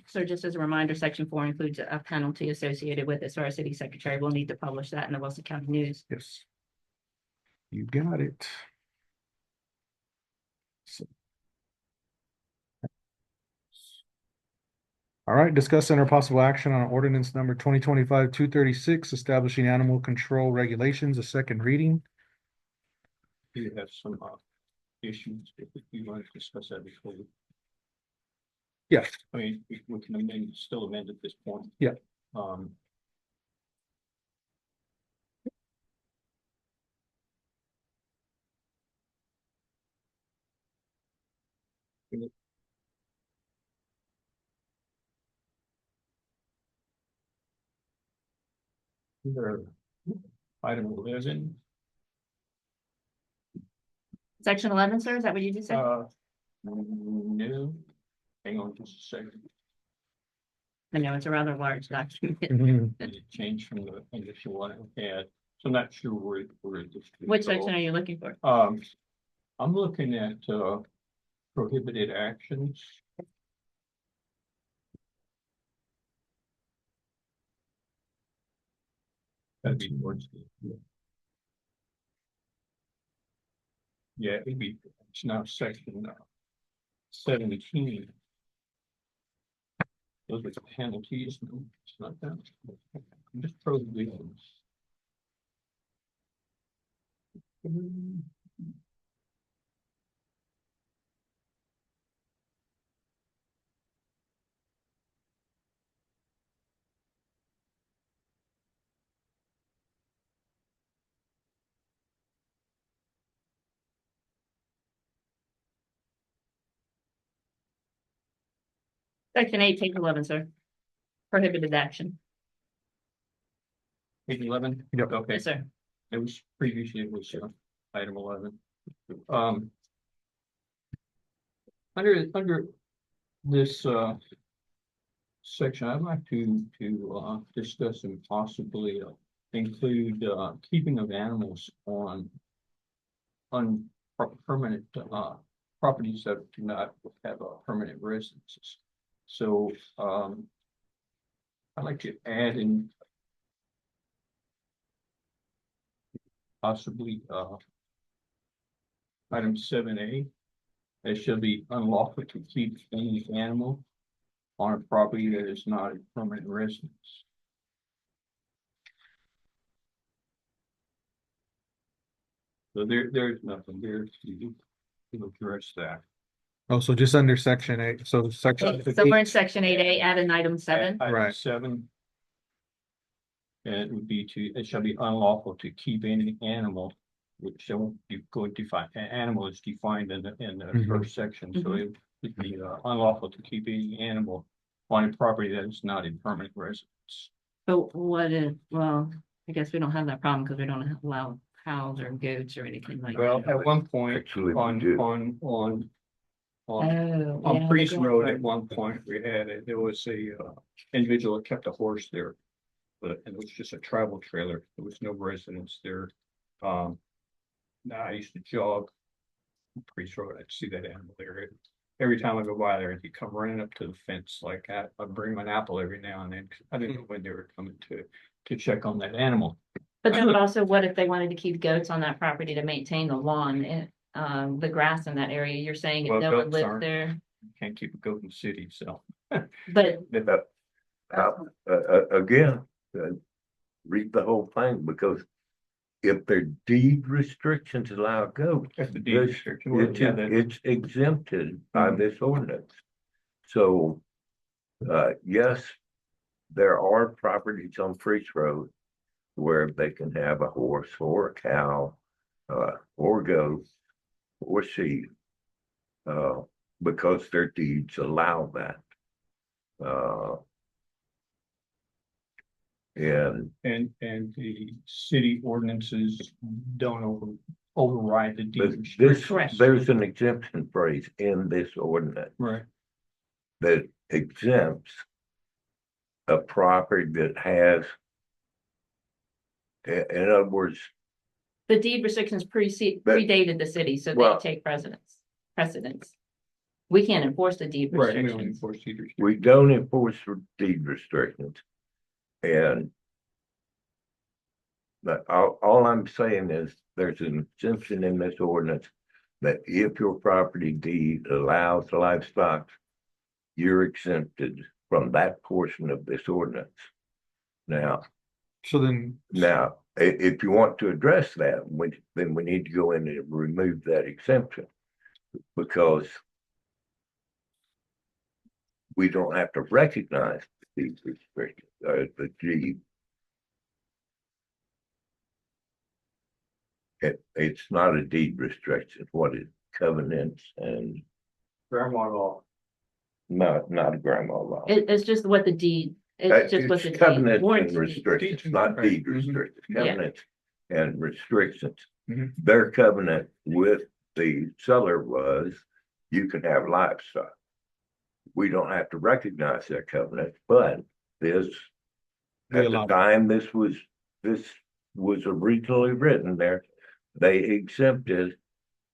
S6: So just as a reminder, section 4 includes a penalty associated with it, so our city secretary will need to publish that in the Wilson County News.
S1: Yes. You got it. So- All right, discuss and or possible action on ordinance number 2025-236, establishing animal control regulations, a second reading.
S10: You have some issues, if you want to discuss that before.
S1: Yes.
S10: I mean, we can amend, still amend at this point.
S1: Yeah.
S10: Either item 11,
S6: Section 11, sir, is that what you just said?
S10: no, hang on just a second.
S6: I know it's a rather large document.
S1: Mhm.
S10: Did it change from the initial one I had? So I'm not sure where it is.
S6: Which section are you looking for?
S10: I'm looking at prohibited actions. That'd be towards the. Yeah, it'd be, it's now section 17. Those are the penalties, no, it's not that. Just prohibitions.
S6: Section 8, page 11, sir. Prohibited action.
S10: Page 11?
S1: Yep.
S10: Okay,
S6: Yes, sir.
S10: it was previously, it was item 11. Under this section, I'd like to discuss and possibly include keeping of animals on permanent properties that do not have a permanent residences. So I'd like to add in possibly item 7A. It shall be unlawful to keep any animal on a property that is not a permanent residence. So there's nothing there to address that.
S1: Oh, so just under section 8, so section.
S6: So we're in section 8A, add an item 7.
S10: Item
S1: Right.
S10: 7. And it would be it shall be unlawful to keep any animal, which shall be good define, animal is defined in the
S1: Mhm.
S10: first section, so it would be unlawful to keep any animal on a property that is not a permanent residence.
S6: But what if, well, I guess we don't have that problem because we don't allow cows or goats or anything like
S10: Well,
S6: that.
S10: at one point,
S5: Actually, we
S10: on
S5: do.
S6: Oh, yeah,
S10: On Priest
S6: they
S10: Road,
S6: do.
S10: at one point, we had there was a individual that kept a horse there. But it was just a travel trailer. There was no residence there. Now I used to jog Priest Road. I'd see that animal there. Every time I go by there, he'd come running up to the fence. Like I'd bring him an apple every now and then. 'Cause I didn't know when they were coming to check on that animal.
S6: But then also, what if they wanted to keep goats on that property to maintain the lawn and the grass in that area? You're saying if
S10: Well,
S6: no one
S10: goats
S6: lives
S10: aren't-
S6: there,
S10: Can't keep a goat in the city, so.
S6: but
S5: Again, read the whole thing, because if their deed restrictions allow goats,
S10: If the deed
S5: this-
S10: restriction was,
S5: it's,
S10: yeah, that-
S5: it's exempted by
S10: Mhm.
S5: this ordinance. So, yes, there are properties on Priest Road where they can have a horse or a cow, or goat, or sheep, because their deeds allow that. And
S10: And the city ordinances don't override the deed
S5: but this,
S10: restrictions.
S6: Correct.
S5: there's an exemption phrase in this ordinance
S10: Right.
S5: that exempts a property that has, in other words,
S6: the deed restrictions
S5: But-
S6: predated the city, so they
S5: Well-
S6: take precedence. We can't enforce the deed
S10: Right, we don't
S6: restrictions.
S10: enforce deed restrictions.
S5: we don't enforce deed restrictions. And but all I'm saying is there's an exemption in this ordinance that if your property deed allows livestock, you're exempted from that portion of this ordinance. Now,
S1: So then.
S5: if you want to address that, then we need to go in and remove that exemption. Because we don't have to recognize these restrictions, the deed. It's not a deed restriction, what is covenants and
S10: Grandma law.
S5: not a grandma law.
S6: It's just what the deed, it's just what the deed
S5: Covenants
S6: warrants.
S5: and restrictions, not
S10: Right.
S5: deed
S10: Mhm.
S5: restrictions,
S6: Yeah.
S5: covenants and restrictions.
S10: Mhm.
S5: Their covenant with the seller was, you can have livestock. We don't have to recognize that covenant, but this,
S1: We
S5: at the
S1: allow it.
S5: time this was originally written there, they exempted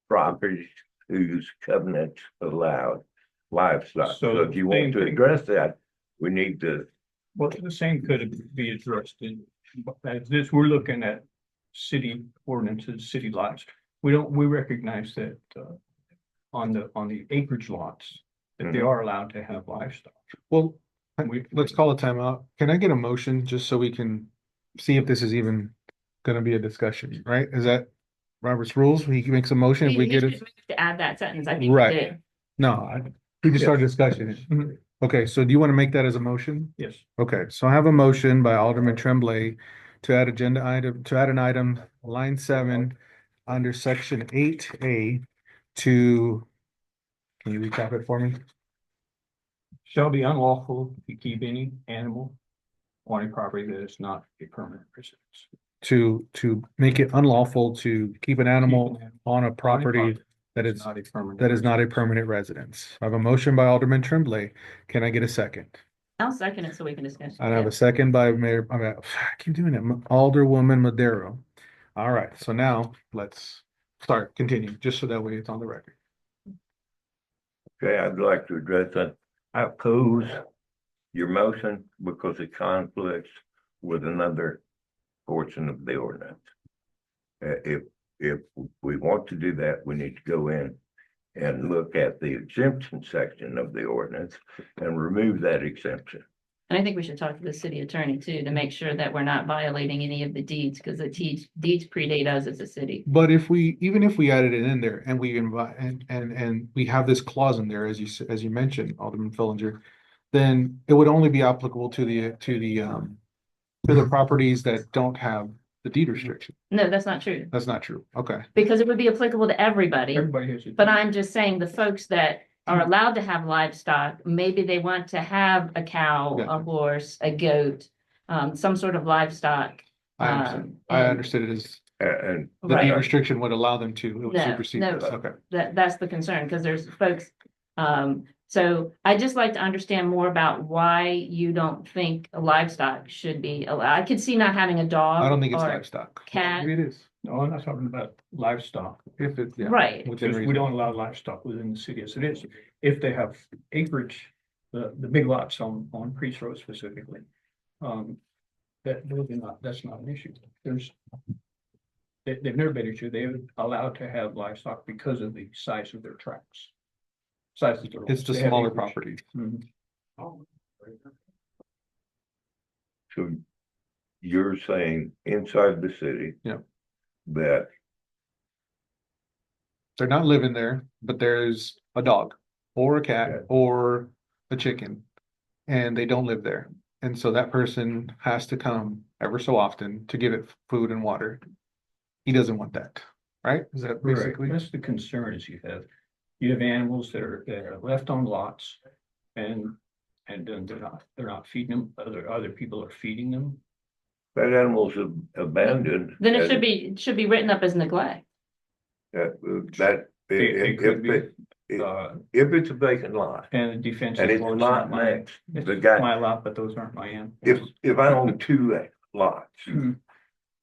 S5: properties whose covenants allowed livestock.
S10: So
S5: So if you
S10: same
S5: want to
S10: thing.
S5: address that, we need to,
S10: Well, the same could be addressed in, as this, we're looking at city ordinances, city lots. We recognize that, on the acreage lots, that they
S5: Mhm.
S10: are allowed to have livestock.
S1: Well,
S10: We-
S1: let's call a timeout. Can I get a motion just so we can see if this is even gonna be a discussion, right? Is that Robert's rules? He makes a motion, if we get
S6: should
S1: it.
S6: move to add that sentence, I think we
S1: Right.
S6: did.
S1: No, we just started discussing it.
S10: Mhm.
S1: Okay, so do you want to make that as a motion?
S10: Yes,
S1: Okay, so I have a motion by Alderman Tremblay to add an item, line 7, under section 8A to, can you recap it for me?
S10: shall be unlawful to keep any animal on a property that is not a permanent residence.
S1: To make it unlawful to keep an animal on a property that is,
S10: Not a permanent.
S1: that is not a
S10: residence.
S1: permanent residence. I have a motion by Alderman Tremblay. Can I get a second?
S6: I'll second it so we can discuss.
S1: I have a second by Mayor, I keep doing it, Alderwoman Madero. All right, so now let's continue, just so that way it's on the record.
S5: Okay, I'd like to address that. I oppose your motion because it conflicts with another portion of the ordinance. If we want to do that, we need to go in and look at the exemption section of the ordinance and remove that exemption.
S6: And I think we should talk to the city attorney too, to make sure that we're not violating any of the deeds, because the deeds predate us as a city.
S1: But even if we added it in there and we invite, and we have this clause in there, as you mentioned, Alderman Fillinger, then it would only be applicable to the properties that don't have the deed restriction.
S6: No, that's not true,
S1: That's not true. Okay.
S6: because it would be applicable to everybody.
S10: Everybody has.
S6: But I'm just saying the folks that are allowed to have livestock, maybe they want to have a cow,
S1: Yeah.
S6: a horse, a goat, some sort of livestock.
S1: I understand. I
S6: and
S1: understood it as
S5: And
S1: the deed
S6: Right.
S1: restriction would allow them to, it would
S6: No,
S1: supersede
S6: no.
S1: this. Okay.
S6: That's the concern, because there's folks, so I'd just like to understand more about why you don't think livestock should be allowed. I could see not having a dog.
S1: I don't think it's
S6: or
S1: livestock.
S6: cat.
S1: Maybe it is.
S10: No, I'm not talking about livestock.
S1: If it, yeah.
S6: Right.
S1: Within
S10: Because we
S1: reason.
S10: don't allow livestock within the city as it is. If they have acreage, the big lots on Priest Road specifically. That's not an issue. They've never been an issue. They're allowed to have livestock because of the size of their tracts. Size of their.
S1: It's the
S10: they have
S1: smaller
S10: acreage.
S1: properties.
S10: Mhm.
S5: so you're saying inside the city.
S1: Yeah.
S5: That
S1: They're not living there, but there's a dog or a cat
S5: Okay.
S1: or a chicken. And they don't live there. And so that person has to come ever so often to give it food and water. He doesn't want that, right? Is that
S10: Correct.
S1: basically?
S10: That's the concern is you have animals that are left on lots and then they're not feeding them, other people are feeding them.
S5: that animal's abandoned.
S6: Then it
S5: and
S6: should be written up as neglect.
S5: That,
S10: It could be,
S5: if it's a vacant lot,
S10: and the defense.
S5: and it's
S10: law is
S5: not
S10: mine.
S5: next,
S10: It's
S5: the guy,
S10: my lot, but those aren't my animals.
S5: if I own two lots.
S10: Mhm.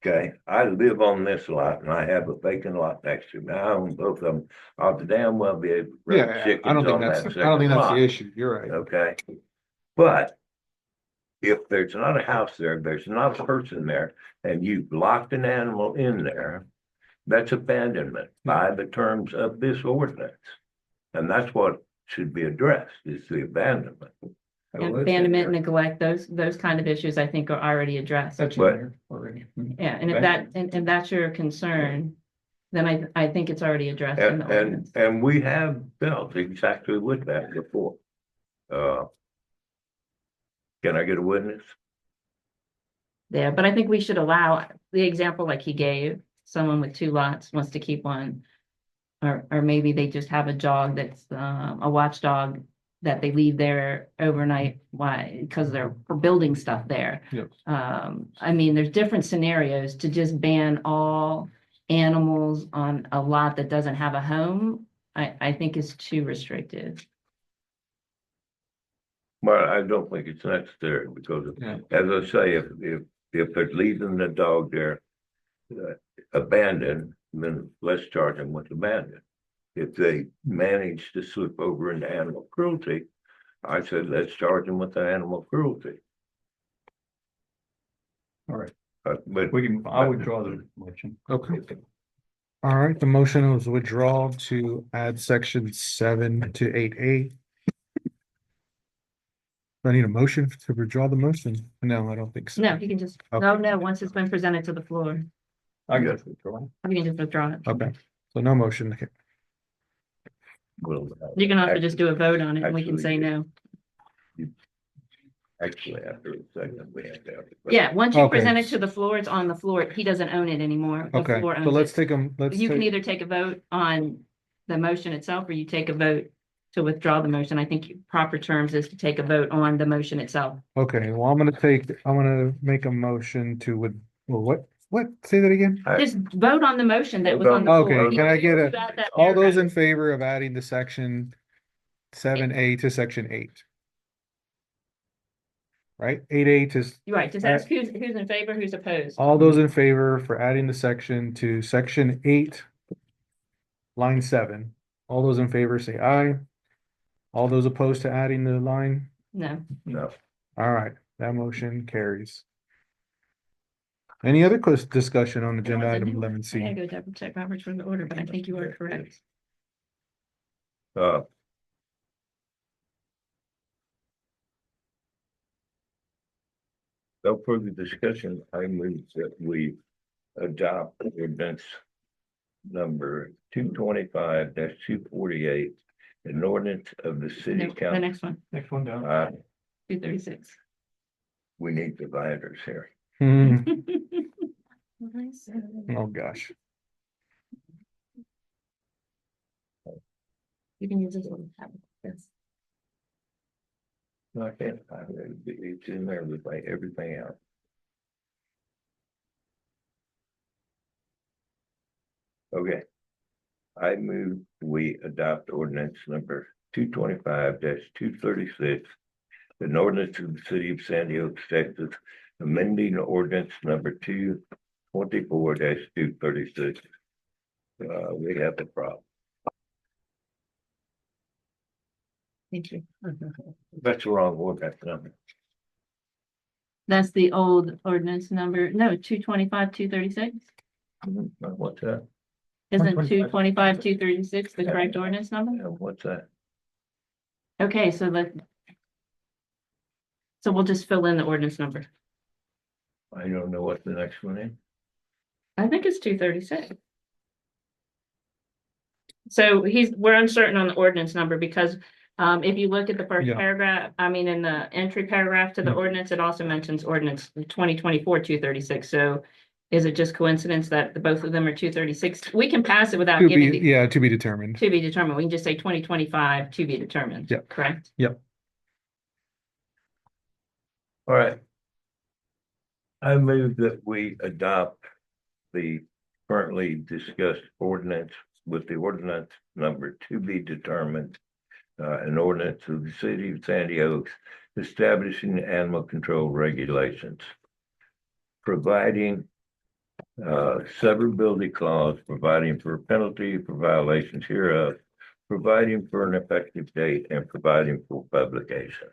S5: Okay, I live on this lot and I have a vacant lot next to me. I own both of them. I'll damn well be able to raise
S1: Yeah, I
S5: chickens
S1: don't think
S5: on that
S1: I don't
S5: second
S1: think that's
S5: lot.
S1: the issue. You're right.
S5: Okay, but if there's not a house there, there's not a person there, and you've locked an animal in there, that's abandonment by the terms of this ordinance. And that's what should be addressed, is the abandonment.
S6: Abandonment, neglect, those kind of issues I think are already addressed.
S10: That's in
S5: But-
S10: there already. Mhm.
S6: Yeah, and if that, and that's your concern, then I think it's already addressed in the ordinance.
S5: And we have dealt exactly with that before. Can I get a witness?
S6: Yeah, but I think we should allow the example like he gave, someone with two lots wants to keep one. Or maybe they just have a dog that's a watchdog that they leave there overnight. Why? Because they're building stuff there.
S1: Yep.
S6: I mean, there's different scenarios to just ban all animals on a lot that doesn't have a home. I think is too restrictive.
S5: Well, I don't think it's necessary because,
S1: Yeah.
S5: as I say, if they're leaving the dog there abandoned, then let's charge them with abandon. If they manage to slip over into animal cruelty, I said, let's charge them with the animal cruelty.
S10: All right,
S5: But
S10: I withdraw the motion.
S1: Okay. All right, the motion was withdrawn to add section 7 to 8A. Do I need a motion to withdraw the motion? No, I don't think so.
S6: No, you can just, no, once it's been presented to the floor,
S10: I guess withdraw.
S6: you can just withdraw it.
S1: Okay, so no motion. Okay.
S5: we'll,
S6: You can also just do a vote on it and we can say no.
S5: actually, after a second, we have to have.
S6: Yeah, once you
S1: Okay.
S6: present it to the floor, it's on the floor. He doesn't own it anymore. The
S1: Okay,
S6: floor
S1: so
S6: owns
S1: let's
S6: it.
S1: take them, let's
S6: You can
S1: take,
S6: either take a vote on the motion itself or you take a vote to withdraw the motion. I think proper terms is to take a vote on the motion itself.
S1: Okay, well, I'm gonna make a motion to what? Say that again?
S6: Just vote on the motion that was on the floor.
S1: Okay, can I get
S6: You add that
S1: all those
S6: paragraph.
S1: in favor of adding the section 7A to section 8? Right, 8A to,
S6: You're right, just ask who's in favor, who's opposed.
S1: all those in favor for adding the section to section 8, line 7. All those in favor say aye. All those opposed to adding the line?
S6: No.
S5: No,
S1: All right, that motion carries. Any other discussion on agenda item eleven
S6: I
S1: C?
S6: gotta go double check Robert's rule of order, but I think you are correct.
S5: no further discussion. I move that we adopt ordinance number 225-248, an ordinance of the city
S6: The
S5: council.
S6: next one,
S1: Next one down.
S6: 236.
S5: We need dividers here.
S1: Hmm, oh, gosh.
S6: You can use this one. Yes.
S5: No, I can't find it. It's in there with like everything else. Okay. I move we adopt ordinance number 225-236. An ordinance of the city of Sandy Oaks, Texas, amending ordinance number 224-236. We have a problem.
S6: Thank you.
S5: That's the wrong ordinance number.
S6: That's the old ordinance number, no, 225-236.
S5: What's that?
S6: Isn't 225-236 the correct ordinance number?
S5: What's that?
S6: Okay, so we'll just fill in the ordinance number.
S5: I don't know what the next one is.
S6: I think it's 236. So we're uncertain on the ordinance number because if you look at the first
S1: Yeah.
S6: paragraph, I mean, in the entry paragraph to the ordinance, it also mentions ordinance 2024-236. So is it just coincidence that the both of them are 236? We can pass it without
S1: To
S6: giving
S1: be,
S6: the
S1: yeah, to be determined.
S6: to be determined. We can just say 2025 to be determined.
S1: Yep.
S6: Correct?
S5: All right. I move that we adopt the currently discussed ordinance with the ordinance number to be determined. An ordinance of the city of Sandy Oaks establishing animal control regulations. Providing severability clause, providing for a penalty for violations hereof, providing for an effective date and providing for publication.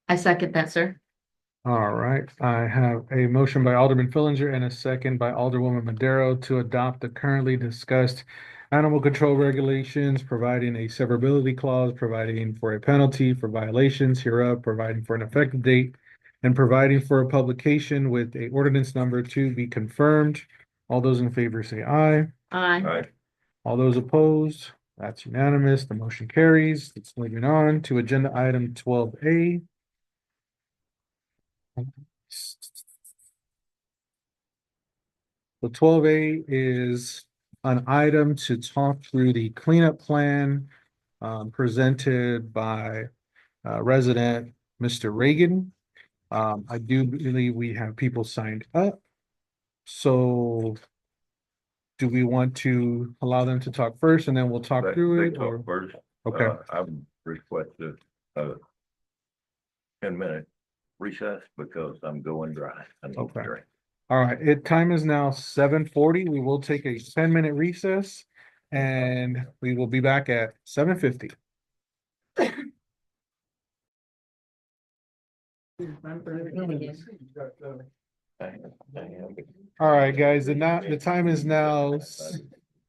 S6: I second that, sir.
S1: All right, I have a motion by Alderman Fillinger and a second by Alderwoman Madero to adopt the currently discussed animal control regulations, providing a severability clause, providing for a penalty for violations hereof, providing for an effective date, and providing for a publication with a ordinance number to be confirmed. All those in favor say aye.
S6: Aye.
S5: All right.
S1: All those opposed, that's unanimous. The motion carries. Let's moving on to agenda item 12A. So 12A is an item to talk through the cleanup plan presented by resident Mr. Reagan. I do believe we have people signed up. So do we want to allow them to talk first and then we'll talk through
S5: They
S1: it?
S5: talk
S1: Or
S5: first.
S1: okay,
S5: I would request a 10-minute recess because I'm going dry. I need to
S1: Okay.
S5: drink.
S1: all right. Time is now 7:40. We will take a 10-minute recess and we will be back at 7:50. All right, guys, the time is now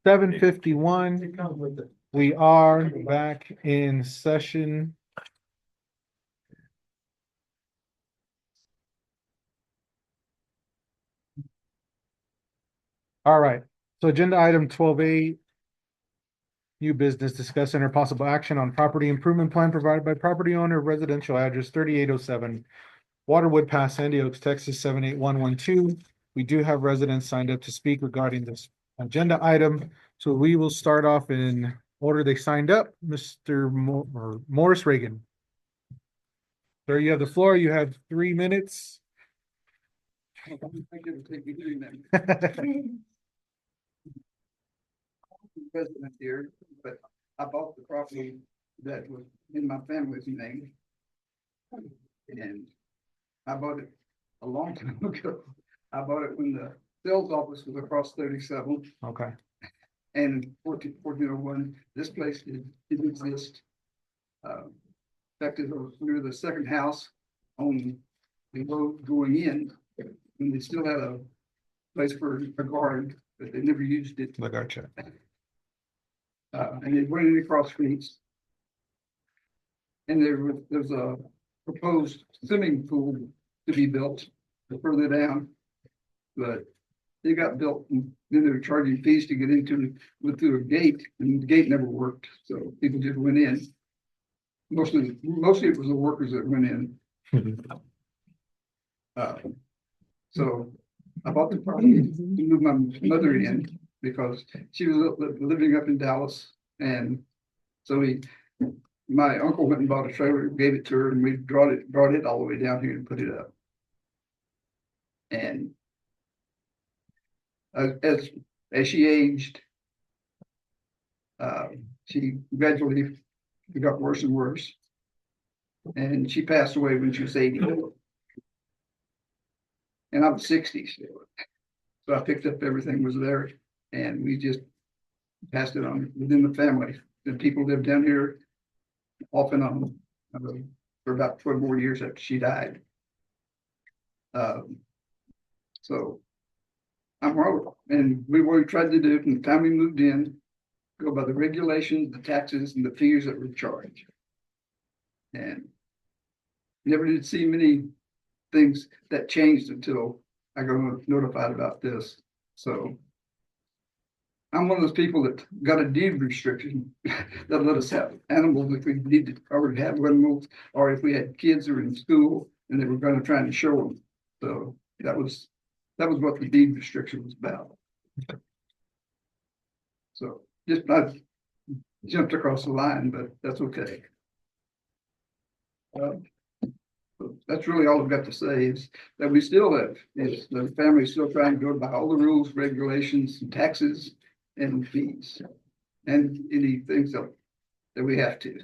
S1: 7:51. We are back in session. All right, so agenda item 12A. New business, discuss and or possible action on property improvement plan provided by property owner, residential address 3807 Waterwood Pass, Sandy Oaks, Texas 78112. We do have residents signed up to speak regarding this agenda item. So we will start off in order they signed up. Mr. Morris Reagan. Sir, you have the floor. You have 3 minutes.
S4: President here, but I bought the property that was in my family's name. And I bought it a long time ago. I bought it when the sales office was across 37
S1: Okay.
S4: and 1401. This place didn't exist. In fact, it was near the second house on the road going in, and they still had a place for a guard, but they never used it.
S1: I gotcha.
S4: And it went in across streets. And there's a proposed swimming pool to be built further down. But they got built and then they were charging fees to get into, went through a gate, and the gate never worked, so people just went in. Mostly it was the workers that went in. So I bought the property to move my mother in because she was living up in Dallas, and so my uncle went and bought a trailer, gave it to her, and we brought it all the way down here and put it up. And as she aged, she gradually got worse and worse, and she passed away when she was 80. And I'm 60 still. So I picked up everything was there, and we just passed it on within the family. And people lived down here off and on for about 12 more years after she died. So I'm wrong. And what we tried to do from the time we moved in, go by the regulations, the taxes, and the fees that were charged. And never did see many things that changed until I got notified about this. So I'm one of those people that got a deed restriction that let us have animals if we needed already have animals, or if we had kids who were in school and they were going to try and show them. So that was what the deed restriction was about. So just I jumped across the line, but that's okay. That's really all I've got to say is that we still have, is the family's still trying to go by all the rules, regulations, and taxes and fees and any things that we have to.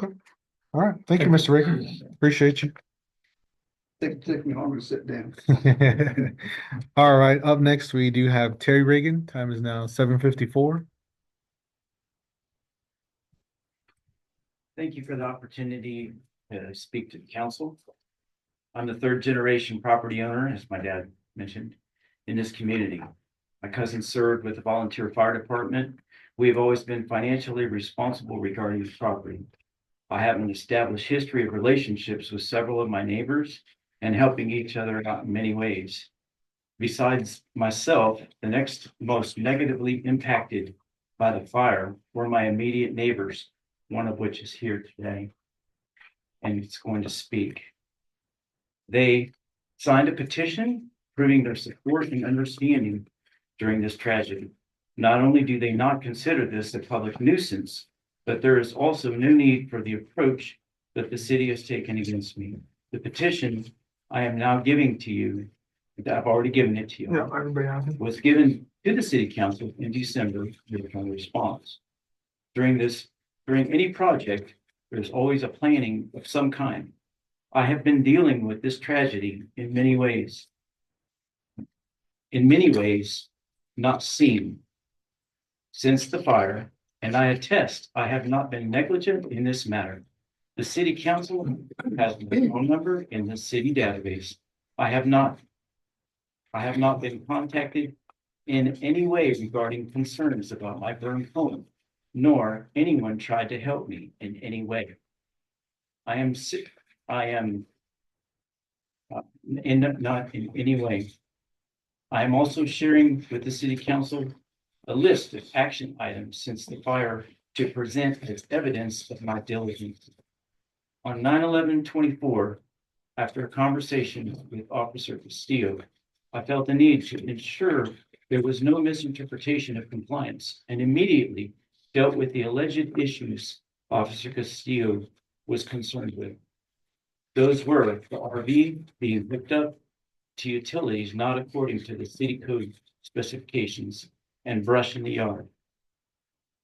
S1: All right. Thank you, Mr. Reagan. Appreciate you.
S4: Take me longer to sit down.
S1: All right. Up next, we do have Terry Reagan. Time is now 7:54.
S11: Thank you for the opportunity to speak to the council. I'm the third generation property owner, as my dad mentioned, in this community. My cousin served with the volunteer fire department. We have always been financially responsible regarding the property. I have an established history of relationships with several of my neighbors and helping each other out in many ways. Besides myself, the next most negatively impacted by the fire were my immediate neighbors, one of which is here today and it's going to speak. They signed a petition proving their support and understanding during this tragedy. Not only do they not consider this a public nuisance, but there is also no need for the approach that the city has taken against me. The petition I am now giving to you, that I've already given it to you, was given to the city council in December with no response. During any project, there's always a planning of some kind. I have been dealing with this tragedy in many ways. In many ways, not seen since the fire, and I attest I have not been negligent in this matter. The city council has my phone number in the city database. I have not been contacted in any way regarding concerns about my burned home, nor anyone tried to help me in any way. I am sick. I am not in any way. I am also sharing with the city council a list of action items since the fire to present as evidence of my diligence. On 9/11/24, after a conversation with Officer Castillo, I felt the need to ensure there was no misinterpretation of compliance and immediately dealt with the alleged issues Officer Castillo was concerned with. Those were the RV being hooked up to utilities not according to the city code specifications and brush in the yard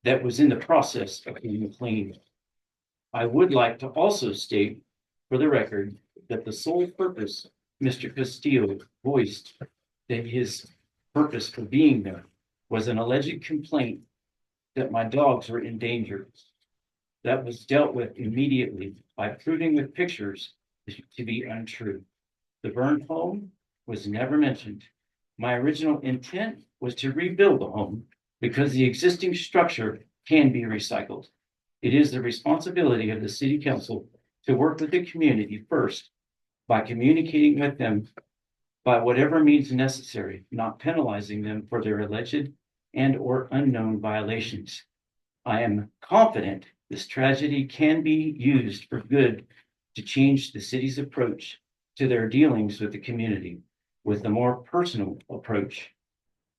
S11: that was in the process of being cleaned. I would like to also state for the record that the sole purpose Mr. Castillo voiced that his purpose for being there was an alleged complaint that my dogs were in danger. That was dealt with immediately by proving with pictures to be untrue. The burned home was never mentioned. My original intent was to rebuild the home because the existing structure can be recycled. It is the responsibility of the city council to work with the community first by communicating with them by whatever means necessary, not penalizing them for their alleged and or unknown violations. I am confident this tragedy can be used for good to change the city's approach to their dealings with the community with a more personal approach.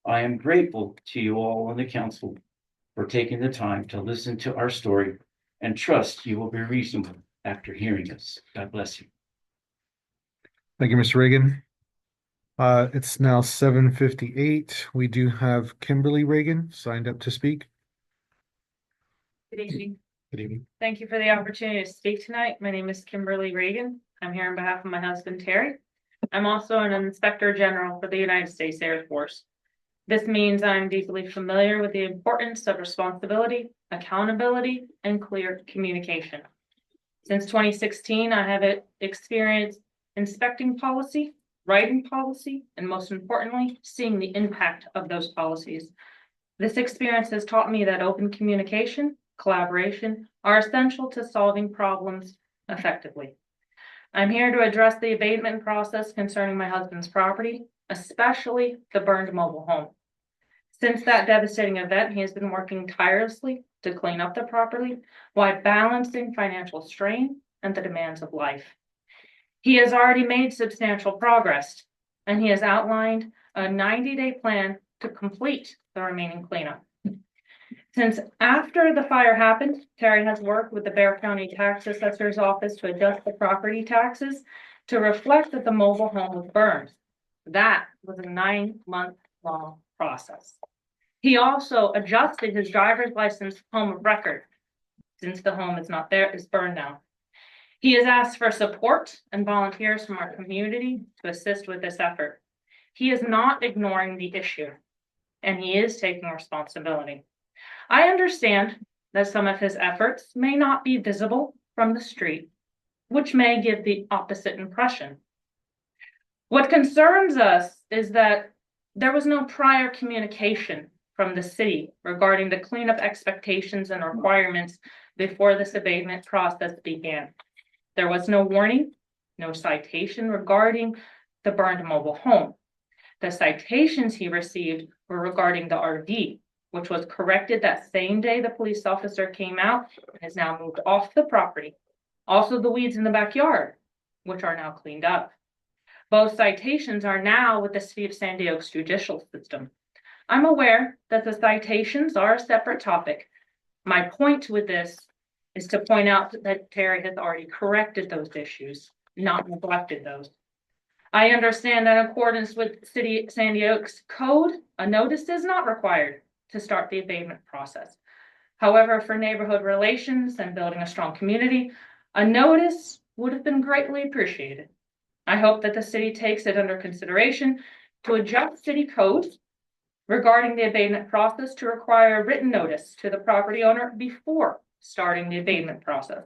S11: I am grateful to you all on the council for taking the time to listen to our story and trust you will be reasonable after hearing us. God bless you.
S1: Thank you, Mr. Reagan. It's now 7:58. We do have Kimberly Reagan signed up to speak.
S12: Good evening.
S1: Good evening.
S12: Thank you for the opportunity to speak tonight. My name is Kimberly Reagan. I'm here on behalf of my husband, Terry. I'm also an Inspector General for the United States Air Force. This means I'm deeply familiar with the importance of responsibility, accountability, and clear communication. Since 2016, I have experienced inspecting policy, writing policy, and most importantly, seeing the impact of those policies. This experience has taught me that open communication, collaboration are essential to solving problems effectively. I'm here to address the abatement process concerning my husband's property, especially the burned mobile home. Since that devastating event, he has been working tirelessly to clean up the property while balancing financial strain and the demands of life. He has already made substantial progress, and he has outlined a 90-day plan to complete the remaining cleanup. Since after the fire happened, Terry has worked with the Bexar County Tax Assessor's Office to adjust the property taxes to reflect that the mobile home was burned. That was a 9-month-long process. He also adjusted his driver's license home of record, since the home is not there, it's burned now. He has asked for support and volunteers from our community to assist with this effort. He is not ignoring the issue, and he is taking responsibility. I understand that some of his efforts may not be visible from the street, which may give the opposite impression. What concerns us is that there was no prior communication from the city regarding the cleanup expectations and requirements before this abatement process began. There was no warning, no citation regarding the burned mobile home. The citations he received were regarding the RV, which was corrected that same day the police officer came out and has now moved off the property. Also the weeds in the backyard, which are now cleaned up. Both citations are now with the City of San Diego's judicial system. I'm aware that the citations are a separate topic. My point with this is to point out that Terry has already corrected those issues, not neglected those. I understand that in accordance with City of San Diego's code, a notice is not required to start the abatement process. However, for neighborhood relations and building a strong community, a notice would have been greatly appreciated. I hope that the city takes it under consideration to adjust city codes regarding the abatement process to require a written notice to the property owner before starting the abatement process.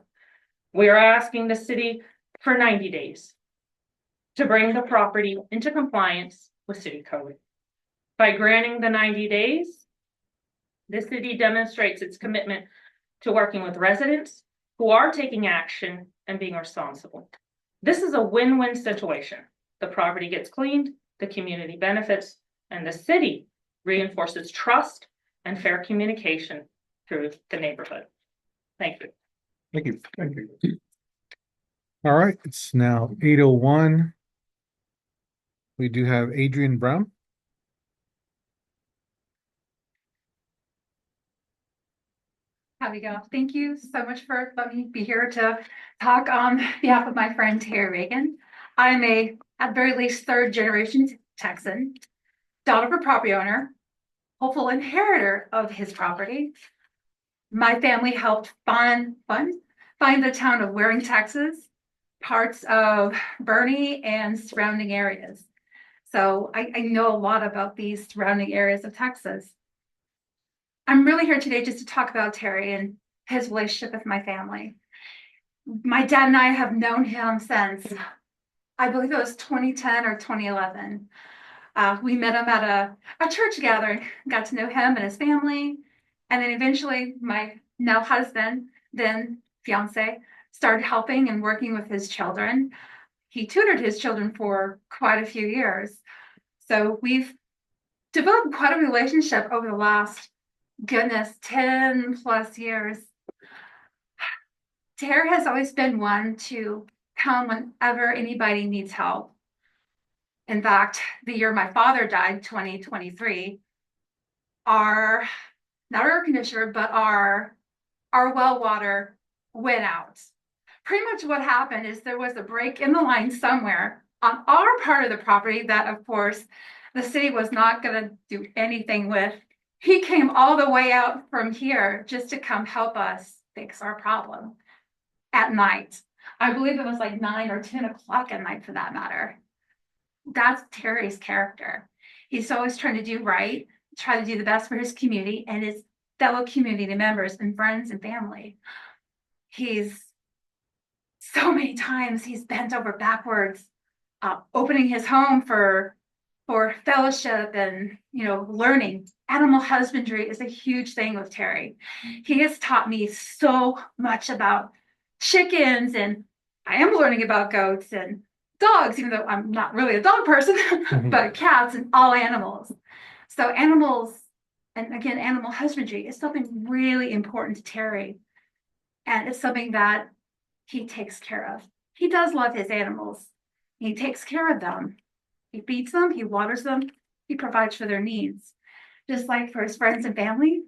S12: We are asking the city for 90 days to bring the property into compliance with city code. By granting the 90 days, the city demonstrates its commitment to working with residents who are taking action and being responsible. This is a win-win situation. The property gets cleaned, the community benefits, and the city reinforces trust and fair communication through the neighborhood. Thank you.
S1: Thank you. Thank you. All right, it's now 8:01. We do have Adrian Brown.
S13: Howdy go. Thank you so much for letting me be here to talk on behalf of my friend Terry Reagan. I'm a, at very least, third generation Texan, daughter of a property owner, hopeful inheritor of his property. My family helped find the town of Waring, Texas, parts of Bernie and surrounding areas. So I know a lot about these surrounding areas of Texas. I'm really here today just to talk about Terry and his relationship with my family. My dad and I have known him since, I believe it was 2010 or 2011. We met him at a church gathering, got to know him and his family. And then eventually my now husband, then fiance, started helping and working with his children. He tutored his children for quite a few years. So we've developed quite a relationship over the last, goodness, 10 plus years. Terry has always been one to come whenever anybody needs help. In fact, the year my father died, 2023, not our air conditioner, but our well water went out. Pretty much what happened is there was a break in the line somewhere on our part of the property that, of course, the city was not going to do anything with. He came all the way out from here just to come help us fix our problem at night. I believe it was like 9 or 10 o'clock at night for that matter. That's Terry's character. He's always trying to do right, try to do the best for his community and his fellow community members and friends and family. So many times he's bent over backwards, opening his home for fellowship and, learning. Animal husbandry is a huge thing with Terry. He has taught me so much about chickens, and I am learning about goats and dogs, even though I'm not really a dog person, but cats and all animals. So animals, and again, animal husbandry is something really important to Terry. And it's something that he takes care of. He does love his animals. He takes care of them. He feeds them, he waters them, he provides for their needs. Just like for his friends and family,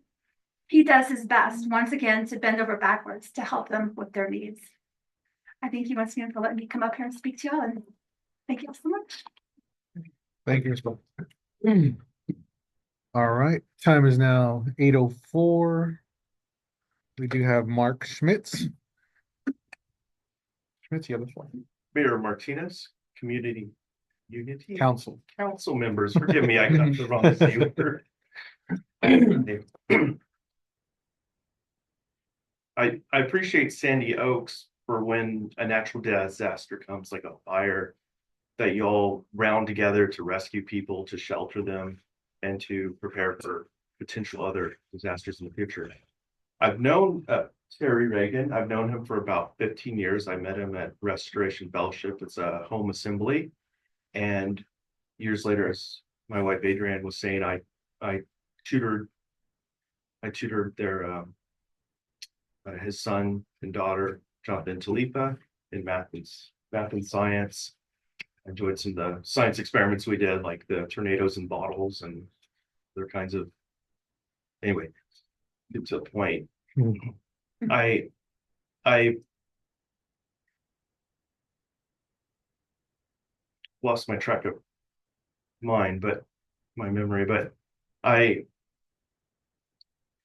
S13: he does his best, once again, to bend over backwards to help them with their needs. I thank you once again for letting me come up here and speak to y'all, and thank you so much.
S1: Thank you, Ms. Bo. All right, time is now 8:04. We do have Mark Schmitz. Schmitz, you have the floor.
S14: Mayor Martinez, Community Unity
S1: Council.
S14: Council members, forgive me, I got the wrong name. I appreciate Sandy Oaks for when a natural disaster comes, like a fire, that y'all round together to rescue people, to shelter them, and to prepare for potential other disasters in the future. I've known Terry Reagan. I've known him for about 15 years. I met him at Restoration Fellowship. It's a home assembly. And years later, as my wife Adrienne was saying, I tutored their his son and daughter, Jonathan Talipa, in math and science. I enjoyed some of the science experiments we did, like the tornadoes in bottles and other kinds of. Anyway, get to the point. I lost my track of my memory, but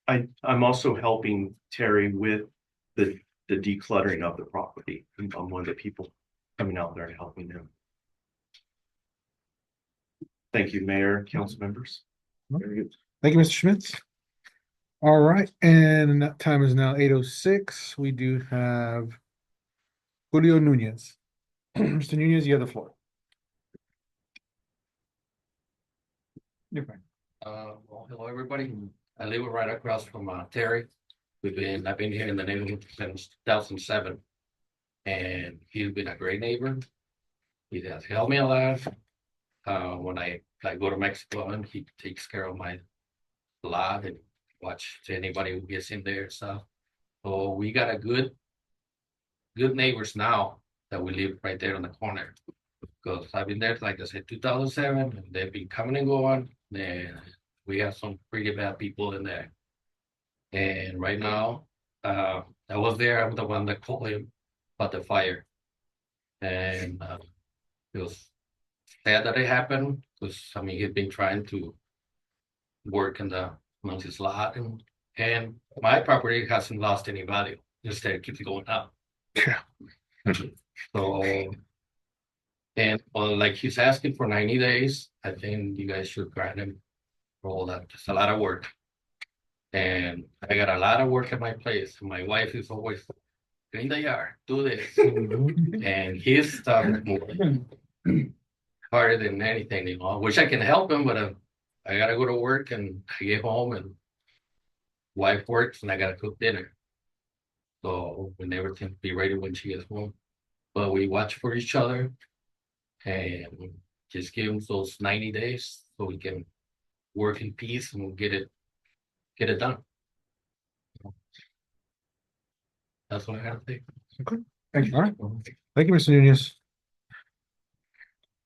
S14: I'm also helping Terry with the decluttering of the property. I'm one of the people coming out there and helping him. Thank you, Mayor, council members.
S1: Very good. Thank you, Mr. Schmitz. All right, and time is now 8:06. We do have Julio Nunez. Mr. Nunez, you have the floor. You're fine.
S15: Well, hello, everybody. I live right across from Terry. I've been here in the neighborhood since 2007. And he's been a great neighbor. He has helped me a lot. When I go to Mexico, and he takes care of my lot and watch anybody who gets in there and stuff. So we got a good neighbors now that we live right there on the corner. Because I've been there, like I said, 2007, and they've been coming and going. And we have some pretty bad people in there. And right now, I was there, I'm the one that called him about the fire. And it was sad that it happened, because I mean, he'd been trying to work in the amongst his lot, and my property hasn't lost any value, instead it keeps going up.
S1: Yeah.
S15: So, and well, like he's asking for 90 days, I think you guys should grant him for all that. It's a lot of work. And I got a lot of work at my place. My wife is always clean the yard, do this. And his stuff is more harder than anything, you know. I wish I can help him, but I gotta go to work and I get home and wife works and I gotta cook dinner. So we never tend to be ready when she gets home. But we watch for each other and just give him those 90 days so we can work in peace and get it done. That's what I gotta say.
S1: Thank you. All right. Thank you, Mr. Nunez.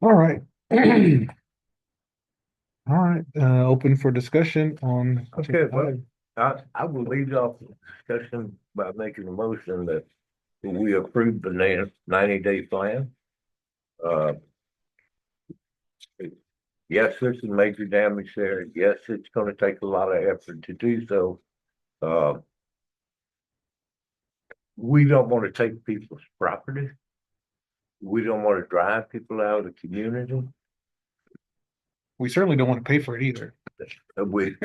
S1: All right. All right, open for discussion on.
S5: Okay, well, I will lead off the discussion by making a motion that we approve the 90-day plan. Yes, there's some major damage there. Yes, it's gonna take a lot of effort to do so. We don't want to take people's property. We don't want to drive people out of the community.
S1: We certainly don't want to pay for it either.
S5: We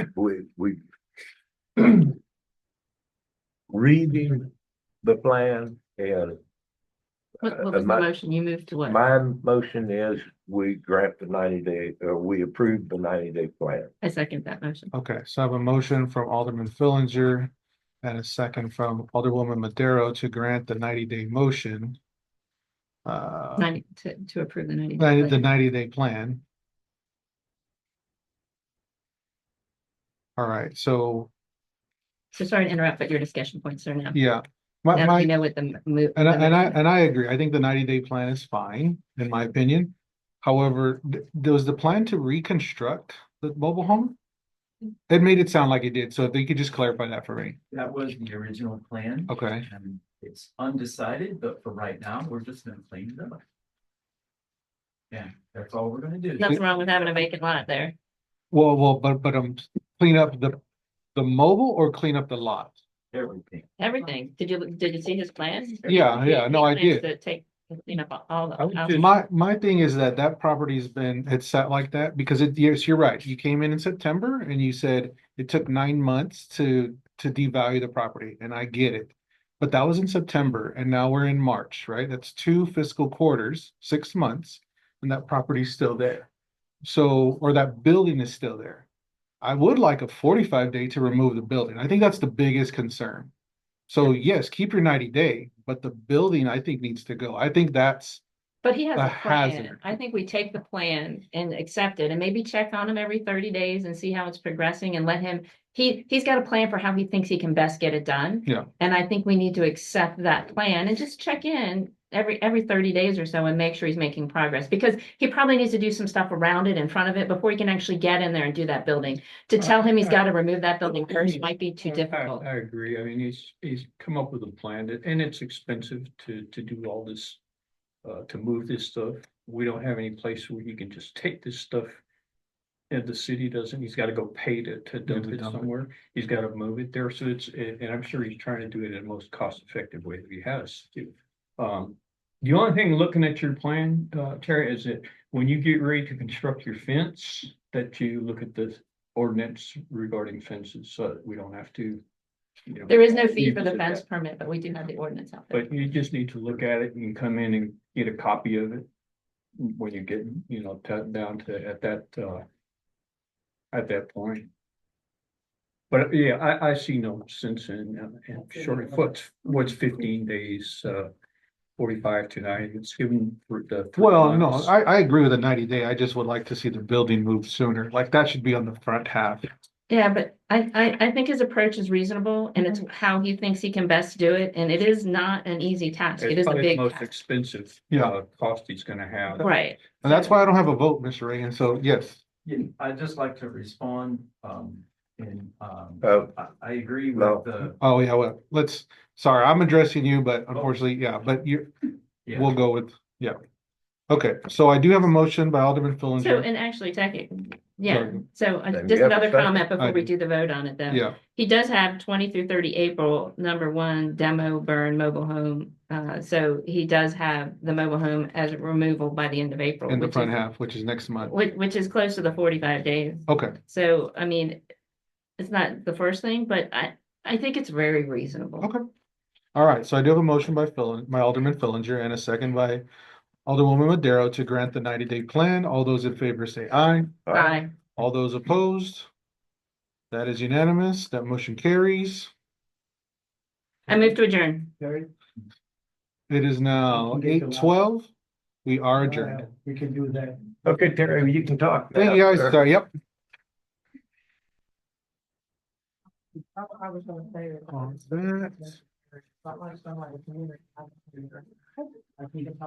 S5: reading the plan and
S6: What was the motion? You moved to what?
S5: my motion is we grant the 90-day, or we approve the 90-day plan.
S6: I second that motion.
S1: Okay, so I have a motion from Alderman Fillinger and a second from Alderwoman Madero to grant the 90-day motion.
S6: 90 to approve the 90.
S1: The 90-day plan. All right, so,
S6: So sorry to interrupt, but your discussion points are now.
S1: yeah.
S6: Now we know what the move.
S1: And I agree. I think the 90-day plan is fine, in my opinion. However, there was the plan to reconstruct the mobile home. It made it sound like it did. So if you could just clarify that for me.
S16: That was the original plan.
S1: Okay.
S16: And it's undecided, but for right now, we're just gonna clean it up. Yeah, that's all we're gonna do.
S6: Nothing wrong with having a vacant lot there.
S1: Well, but clean up the mobile or clean up the lot?
S16: Everything.
S6: Everything. Did you see his plan?
S1: Yeah, no, I
S6: He plans
S1: did.
S6: to clean up all
S10: I would
S6: the.
S10: just-
S1: My thing is that property's it's sat like that because yes, you're right. You came in September and you said it took 9 months to devalue the property, and I get it. But that was in September and now we're in March, right? That's 2 fiscal quarters, 6 months, and that property's still there. So, or that building is still there. I would like a 45-day to remove the building. I think that's the biggest concern. So yes, keep your 90-day, but the building I think needs to go. I think that's
S6: But he has
S1: a
S6: a plan.
S1: hazard.
S6: I think we take the plan and accept it and maybe check on him every 30 days and see how it's progressing and let him, he's got a plan for how he thinks he can best get it done.
S1: Yeah.
S6: And I think we need to accept that plan and just check in every 30 days or so and make sure he's making progress, because he probably needs to do some stuff around it, in front of it, before he can actually get in there and do that building. To tell him he's got to remove that building first might be too difficult.
S10: I agree. I mean, he's come up with a plan and it's expensive to do all this, to move this stuff. We don't have any place where he can just take this stuff. And the city doesn't, he's gotta go pay to dump it somewhere. He's gotta move it there. So and I'm sure he's trying to do it in the most cost effective way that he has to. The only thing looking at your plan, Terry, is that when you get ready to construct your fence, that you look at the ordinance regarding fences, so that we don't have to.
S6: There is no fee for the
S10: revisit
S6: fence
S10: that.
S6: permit, but we do have the ordinance out there.
S10: But you just need to look at it and come in and get a copy of it when you get, down to at that point. But yeah, I see no sense in short, what's 15 days, 45 to 90, it's given for the. 3
S1: Well, no,
S10: months.
S1: I agree with the 90-day. I just would like to see the building move sooner. Like that should be on the front half.
S6: Yeah, but I think his approach is reasonable and it's how he thinks he can best do it. And it is not an easy task. It
S10: It's
S6: is a
S10: probably the
S6: big
S10: most
S6: task.
S10: expensive,
S1: Yeah.
S10: cost he's gonna have.
S6: Right.
S1: And that's why I don't have a vote, Mr. Reagan. So yes.
S16: Yeah, I'd just like to respond. And,
S5: Oh.
S16: I agree
S5: No.
S16: with the,
S1: Oh, yeah, well, sorry, I'm addressing you, but unfortunately, yeah, but
S16: yeah.
S1: we'll go with, yeah. Okay, so I do have a motion by Alderman
S6: So,
S1: Fillinger.
S6: and actually, technically, yeah,
S1: Sorry.
S6: so
S5: Then
S6: just
S5: you have a
S6: another
S5: second?
S6: comment before we
S1: I do.
S6: do the vote on it though.
S1: Yeah,
S6: He does have 20 through 30 April, number one, demo burn mobile home. So he does have the mobile home as a removal by the end of April.
S1: in the
S6: which
S1: front
S6: is-
S1: half, which is next month.
S6: Which is close to the 45 days.
S1: Okay,
S6: So, I mean, it's not the first thing, but I think it's very reasonable.
S1: okay. All right, so I do have a motion by Alderman Fillinger and a second by Alderwoman Madero to grant the 90-day plan. All those in favor say aye.
S6: Bye.
S1: All those opposed? That is unanimous. That motion carries.
S6: I move to adjourn.
S1: It is now 8:12. We are adjourned.
S2: We can do that.
S5: Okay, Terry, you can talk.
S1: Thank you, guys. Sorry, yep.
S6: I was gonna say it.
S1: On that.
S6: But like somebody, I think it's